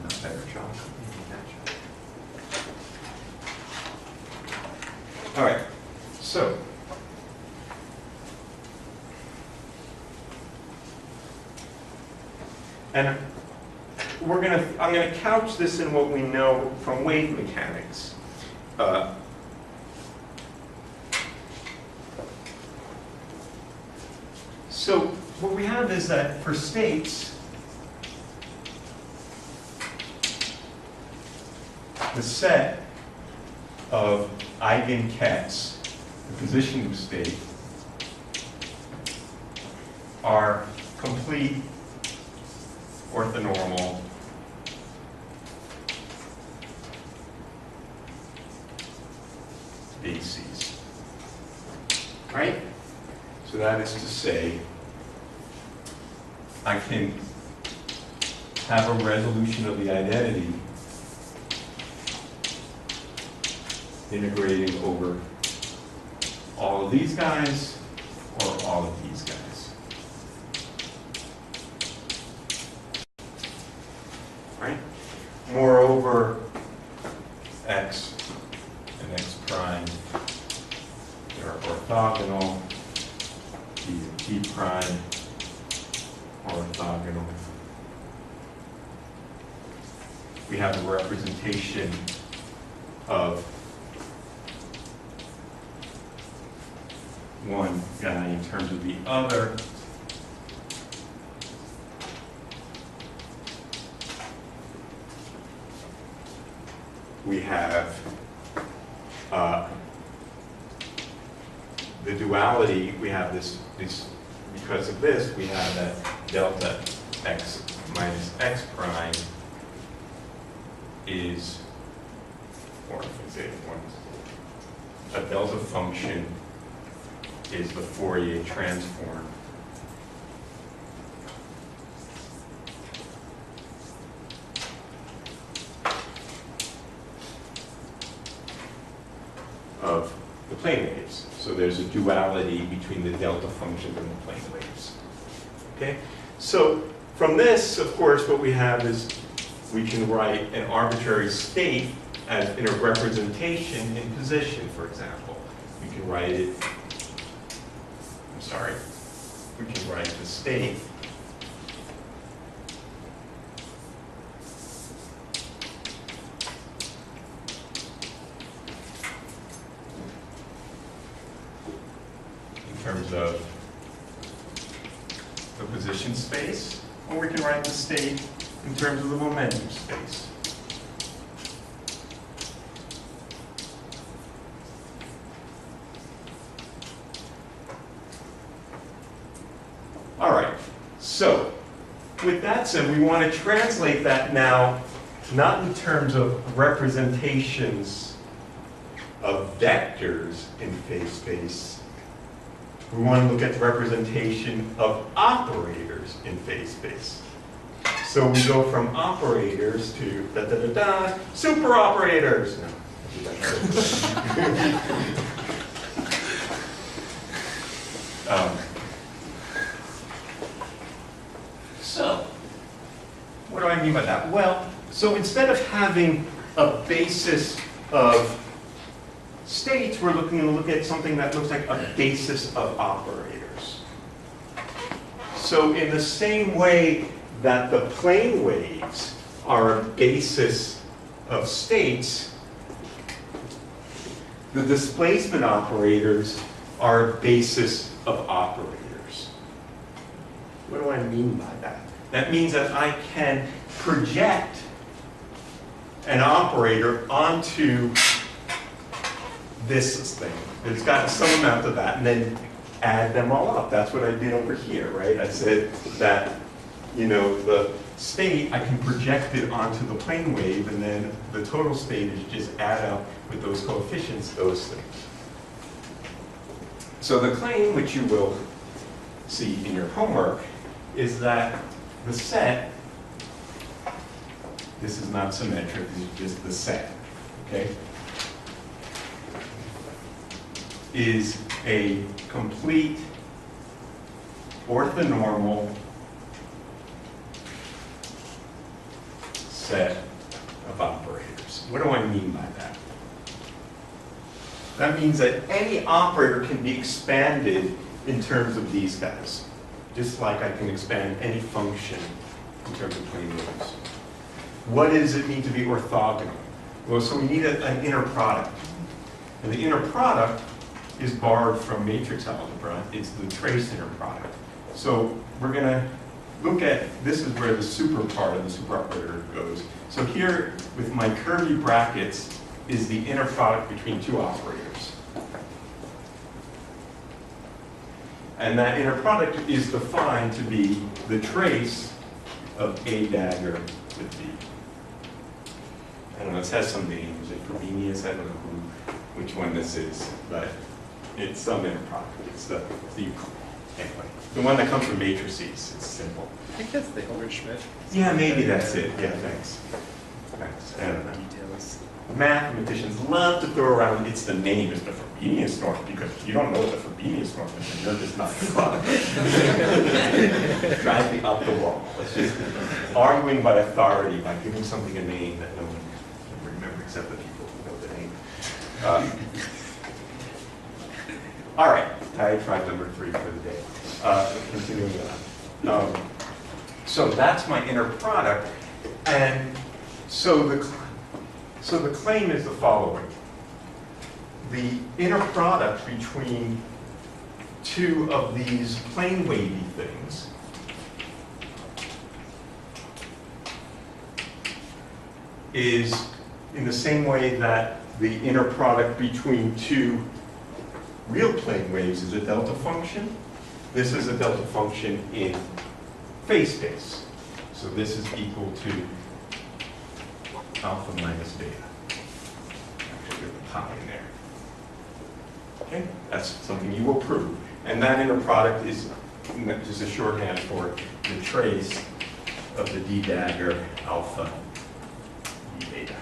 Not better chalk. All right, so and I'm gonna couch this in what we know from wave mechanics. So what we have is that for states, the set of eigenkets, the positioning state, are complete orthonormal bases. Right? So that is to say, I can have a resolution of the identity integrating over all of these guys or all of these guys. Right? Moreover, x and x prime, they're orthogonal. P and P prime are orthogonal. We have a representation of one guy in terms of the other. We have the duality. We have this, because of this, we have that delta x minus x prime is, or if I say a delta function is the Fourier transform of the plane waves. So there's a duality between the delta functions and the plane waves. Okay? So from this, of course, what we have is we can write an arbitrary state as in a representation in position, for example. We can write it, we can write the state in terms of the position space, or we can write the state in terms of the momentum space. All right, so with that said, we want to translate that now, not in terms of representations of vectors in phase space. We want to look at the representation of operators in phase space. So we go from operators to super operators. No. So, what do I mean by that? Well, so instead of having a basis of states, we're looking to look at something that looks like a basis of operators. So in the same way that the plane waves are a basis of states, the displacement operators are a basis of operators. What do I mean by that? That means that I can project an operator onto this thing. It's got some amount of that, and then add them all up. That's what I did over here, right? I said that, you know, the state, I can project it onto the plane wave, and then the total state is just add up with those coefficients, those things. So the claim, which you will see in your homework, is that the set, this is not symmetric, this is just the set, okay, is a complete orthonormal set of operators. What do I mean by that? That means that any operator can be expanded in terms of these guys, just like I can expand any function in terms of plane waves. What does it mean to be orthogonal? Well, so we need an inner product. And the inner product is borrowed from matrix algebra. It's the trace inner product. So we're going to look at, this is where the super part of the super operator goes. So here, with my curly brackets, is the inner product between two operators. And that inner product is defined to be the trace of A dagger with B. I don't know, it has some name. Is it Frobenius? I don't know which one this is, but it's some inner product. It's the anyway, the one that comes from matrices. It's simple. I think that's the Hilbert-Schmidt. Yeah, maybe that's it. Yeah, thanks. Thanks. I don't know. Details. Mathematicians love to throw around, it's the name, it's the Frobenius norm, because if you don't know what the Frobenius norm is, then you're just not smart. Drive me up the wall. It's just arguing by authority, by giving something a name that no one can remember except the people who know the name. All right, diatribe number 3 for the day. Continuing on. So that's my inner product, and so the claim is the following. The inner product between two of these plane wavy things is in the same way that the inner product between two real plane waves is a delta function. This is a delta function in phase space. So this is equal to alpha minus beta. Actually, there's a pi in there. Okay, that's something you will prove. And that inner product is just a shorthand for the trace of the D dagger alpha D beta.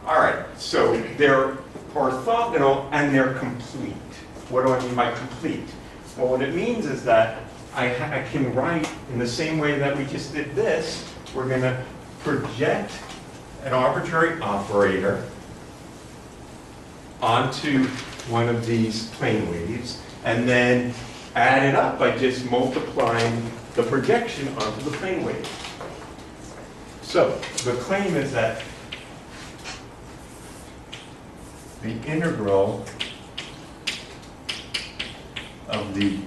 All right, so they're orthogonal and they're complete. What do I mean by complete? Well, what it means is that I can write in the same way that we just did this. We're going to project an arbitrary operator onto one of these plane waves and then add it up by just multiplying the projection onto the plane wave. So the claim is that the integral of the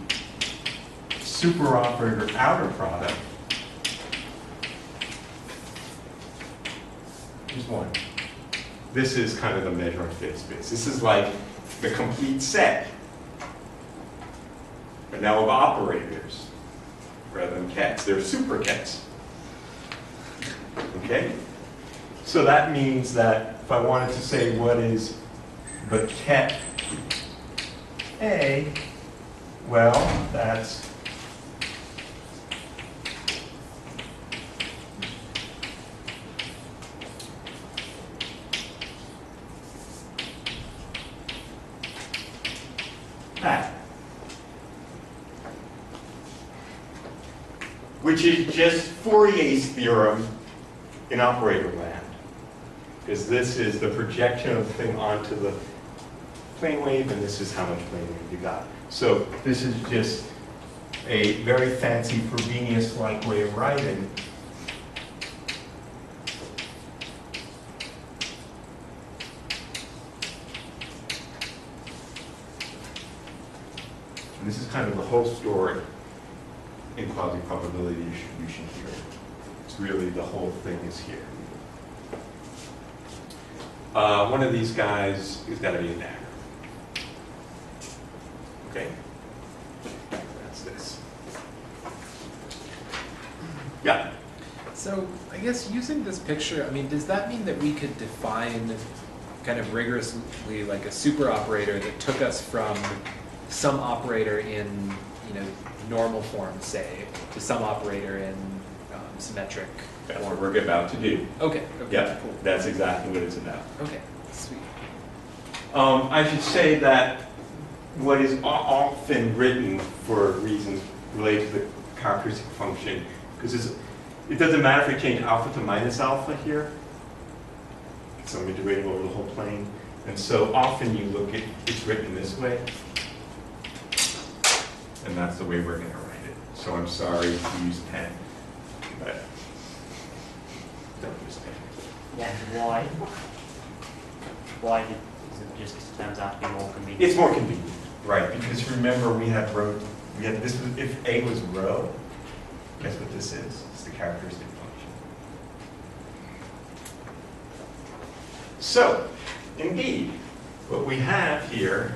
superoperator outer product is 1. This is kind of the measure of phase space. This is like the complete set, but now of operators rather than kets. They're super kets. Okay? So that means that if I wanted to say what is the ket A, well, that's that, which is just Fourier's theorem in operator land, because this is the projection of the thing onto the plane wave, and this is how much plane wave you got. So this is just a very fancy Frobenius-like way of writing. And this is kind of the whole story in quasi-probability distribution here. It's really the whole thing is here. One of these guys has got to be a dagger. Okay? That's this. Yeah? So I guess using this picture, I mean, does that mean that we could define kind of rigorously like a super operator that took us from some operator in, normal form, say, to some operator in symmetric That's form? what we're about to do. Okay. Yeah, Cool. that's exactly what it's about. Okay. Sweet. I should say that what is often written for reasons related to the characteristic function, because it doesn't matter if we change alpha to minus alpha here. So I'm integrating over the whole plane. And so often you look at it's written this way. And that's the way we're going to write it. So I'm sorry to use pen, but don't use pen. Why? Why is it just because it turns out to be more convenient? It's more convenient, right? Because remember we had this was, if A was rho, guess what this is? It's the characteristic function. So, indeed, what we have here,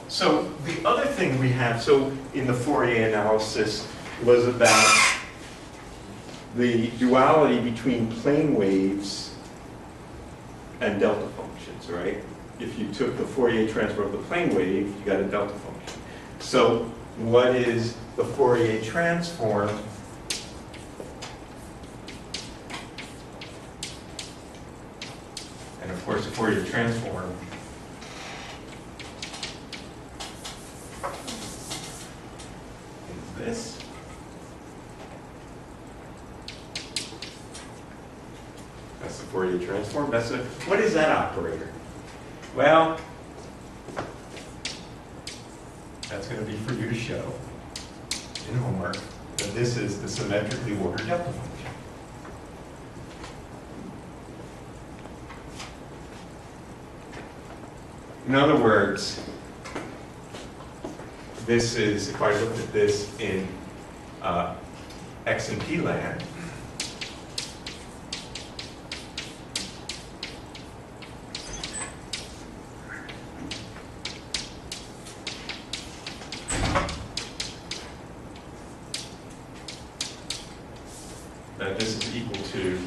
so the other thing we have, so in the Fourier analysis was about the duality between plane waves and delta functions, right? If you took the Fourier transform of the plane wave, you got a delta function. So what is the Fourier transform and of course the Fourier transform is this. That's the Fourier transform. What is that operator? Well, that's going to be for you to show in homework that this is the symmetrically ordered delta function. In other words, this is, if I looked at this in X and P land, that this is equal to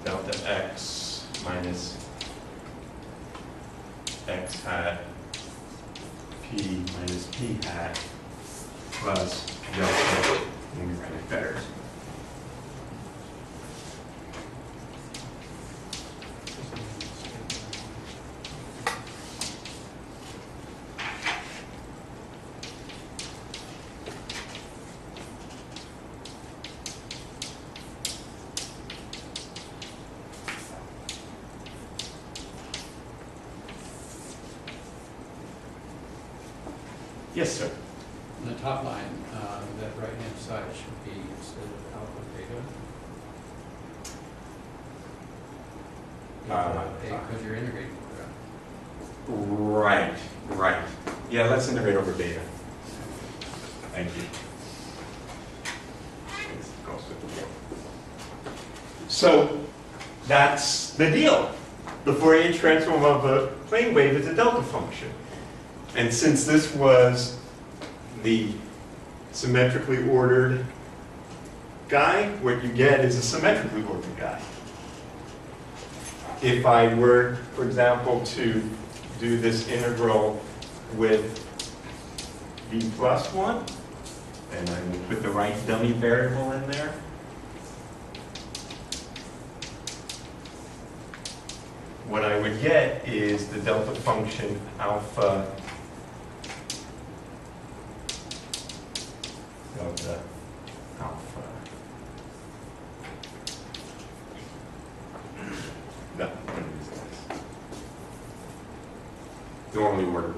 delta X minus X hat P minus P hat plus delta, let me write it better. Yes, sir. On the top line, that right-hand side should be instead of alpha beta. Because you're integrating over that. Right. Yeah, let's integrate over beta. Thank you. So that's the deal. The Fourier transform of a plane wave is a delta function. And since this was the symmetrically ordered guy, what you get is a symmetrically ordered guy. If I were, for example, to do this integral with b plus 1, and I will put the right dummy variable in there, what I would get is the delta function alpha delta alpha. No, I'm going to use this. Normally ordered.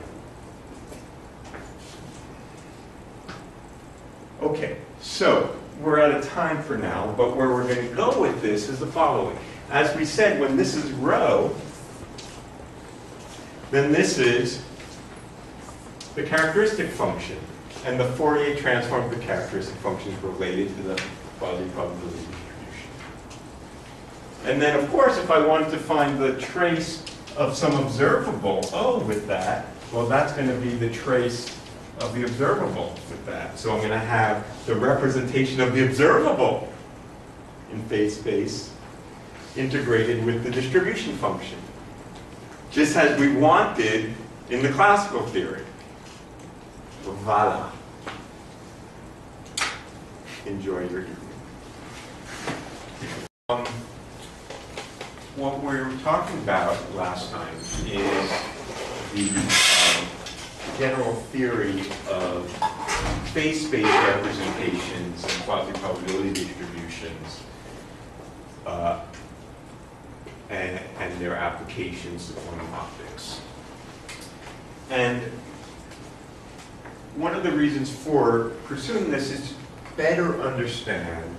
Okay, so we're out of time for now, but where we're going to go with this is the following. As we said, when this is rho, then this is the characteristic function. And the Fourier transform of the characteristic function is related to the quasi-probability distribution. And then, of course, if I wanted to find the trace of some observable O with that, well, that's going to be the trace of the observable with that. So I'm going to have the representation of the observable in phase space integrated with the distribution function, just as we wanted in the classical theory. Voila. Enjoy your evening. What we were talking about last time is the general theory of phase space representations and quasi-probability distributions and their applications to quantum optics. And one of the reasons for pursuing this is to better understand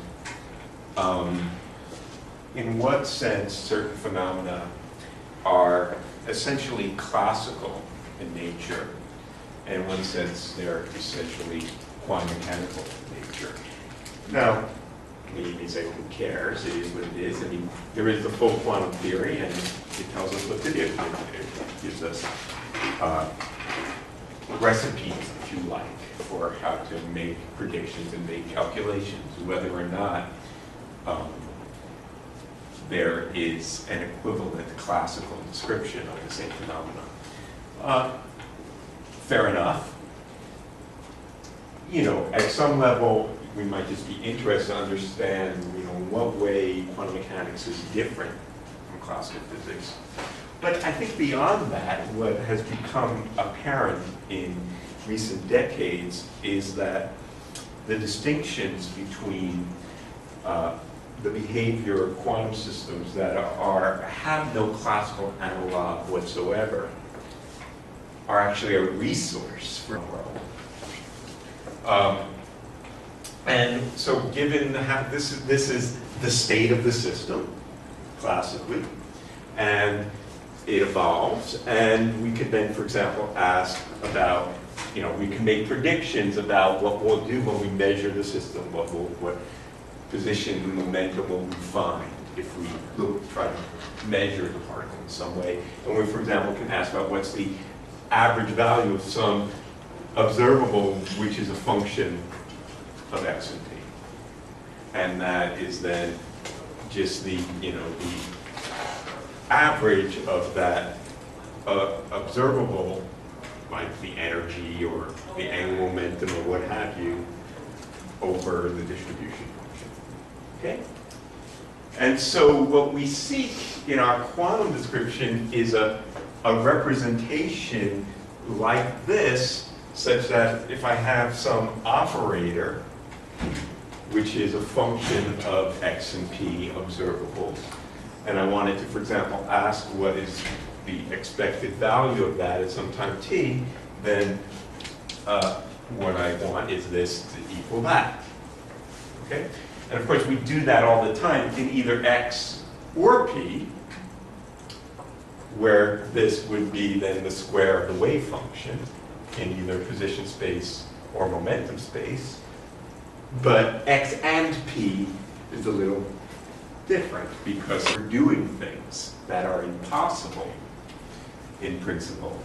in what sense certain phenomena are essentially classical in nature, and in one sense they're essentially quantum mechanical nature. Now, you may say, well, who cares? It is what it is. I mean, there is the full quantum theory, and it tells us what to do. It gives us recipes, if you like, for how to make predictions and make calculations, whether or not there is an equivalent classical description of the same phenomenon. Fair enough. You know, at some level, we might just be interested to understand, you know, in what way quantum mechanics is different from classical physics. But I think beyond that, what has become apparent in recent decades is that the distinctions between the behavior of quantum systems that have no classical analog whatsoever are actually a resource for the world. And so given how this is the state of the system, classically, and it evolves, and we could then, for example, ask about, you know, we can make predictions about what we'll do when we measure the system, what position and momentum will we find if we try to measure the particle in some way. And we, for example, can ask about what's the average value of some observable, which is a function of x and p. And that is then just the, you know, the average of that observable, like the energy or the angular momentum or what have you, over the distribution function. Okay? And so what we seek in our quantum description is a representation like this, such that if I have some operator, which is a function of x and p observables, and I wanted to, for example, ask what is the expected value of that at some time t, then what I want is this to equal that. Okay? And of course, we do that all the time in either x or p, where this would be then the square of the wave function in either position space or momentum space. But x and p is a little different because we're doing things that are impossible in principle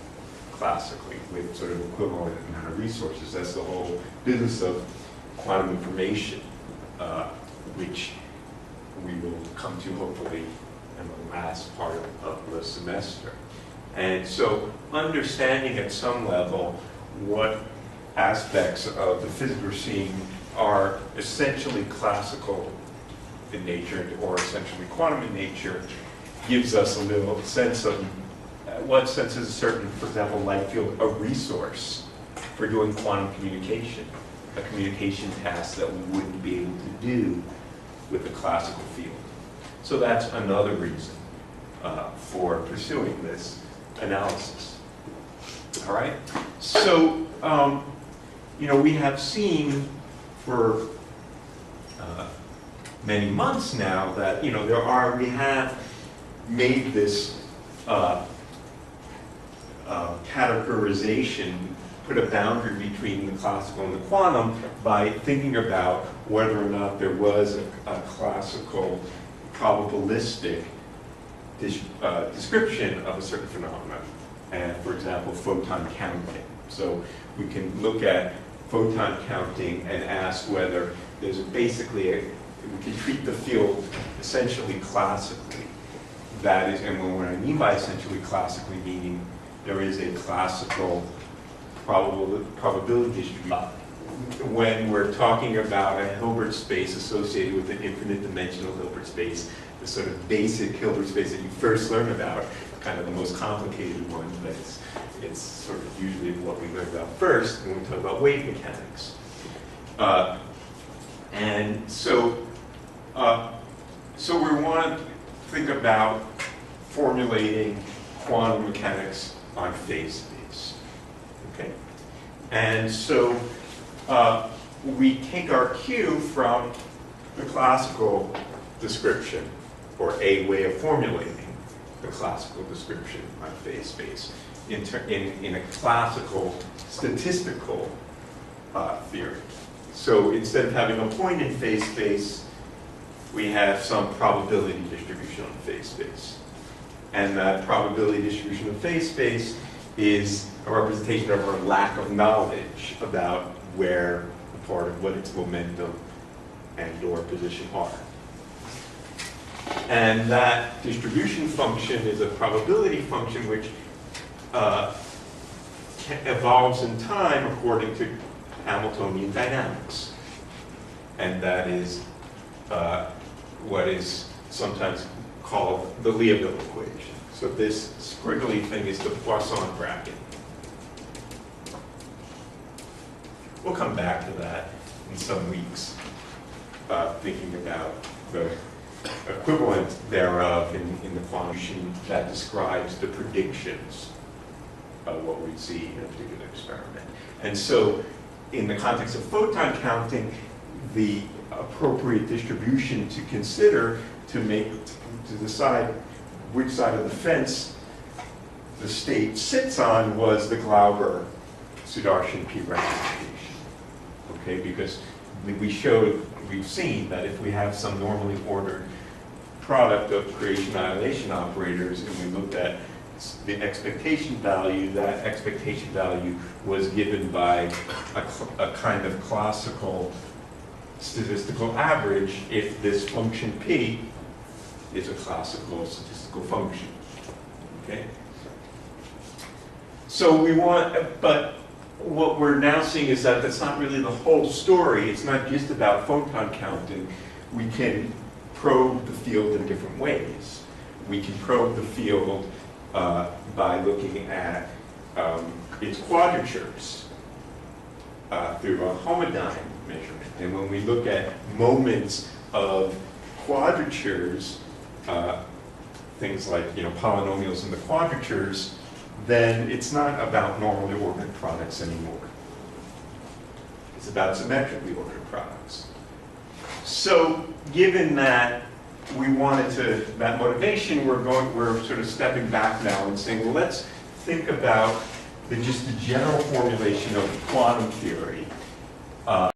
classically with sort of equivalent amount of resources. That's the whole business of quantum information, which we will come to hopefully in the last part of the semester. And so understanding at some level what aspects of the physics we're seeing are essentially classical in nature or essentially quantum in nature gives us a little sense of what sense is a certain, for example, light field a resource for doing quantum communication, a communication task that we wouldn't be able to do with a classical field. So that's another reason for pursuing this analysis. All right? So, you know, we have seen for many months now that, you know, we have made this categorization, put a boundary between the classical and the quantum by thinking about whether or not there was a classical probabilistic description of a certain phenomenon. And for example, photon counting. So we can look at photon counting and ask whether there's basically we can treat the field essentially classically. That is, and what I mean by essentially classically, meaning there is a classical probability distribution. When we're talking about a Hilbert space associated with an infinite dimensional Hilbert space, the sort of basic Hilbert space that you first learn about, kind of the most complicated one, but it's sort of usually what we learn about first when we talk about wave mechanics. And so we want to think about formulating quantum mechanics on phase space. Okay? And so we take our cue from the classical description, or a way of formulating the classical description on phase space in a classical statistical theory. So instead of having a point in phase space, we have some probability distribution on phase space. And that probability distribution of phase space is a representation of our lack of knowledge about where a part of what its momentum and or position are. And that distribution function is a probability function which evolves in time according to Hamiltonian dynamics. And that is what is sometimes called the Liouville equation. So this squiggly thing is the Poisson bracket. We'll come back to that in some weeks, thinking about the equivalent thereof in the quantum that describes the predictions of what we'd see in a particular experiment. And so in the context of photon counting, the appropriate distribution to consider to decide which side of the fence the state sits on was the Glauber Sudarshan P representation. Okay, because we've seen that if we have some normally ordered product of creation annihilation operators and we looked at the expectation value, that expectation value was given by a kind of classical statistical average if this function P is a classical statistical function. Okay? So we want, but what we're now seeing is that that's not really the whole story. It's not just about photon counting. We can probe the field in different ways. We can probe the field by looking at its quadratures through a homodyne measurement. And when we look at moments of quadratures, things like polynomials in the quadratures, then it's not about normally ordered products anymore. It's about symmetrically ordered products. So given that we wanted to, that motivation, we're sort of stepping back now and saying, well, let's think about just the general formulation of quantum theory.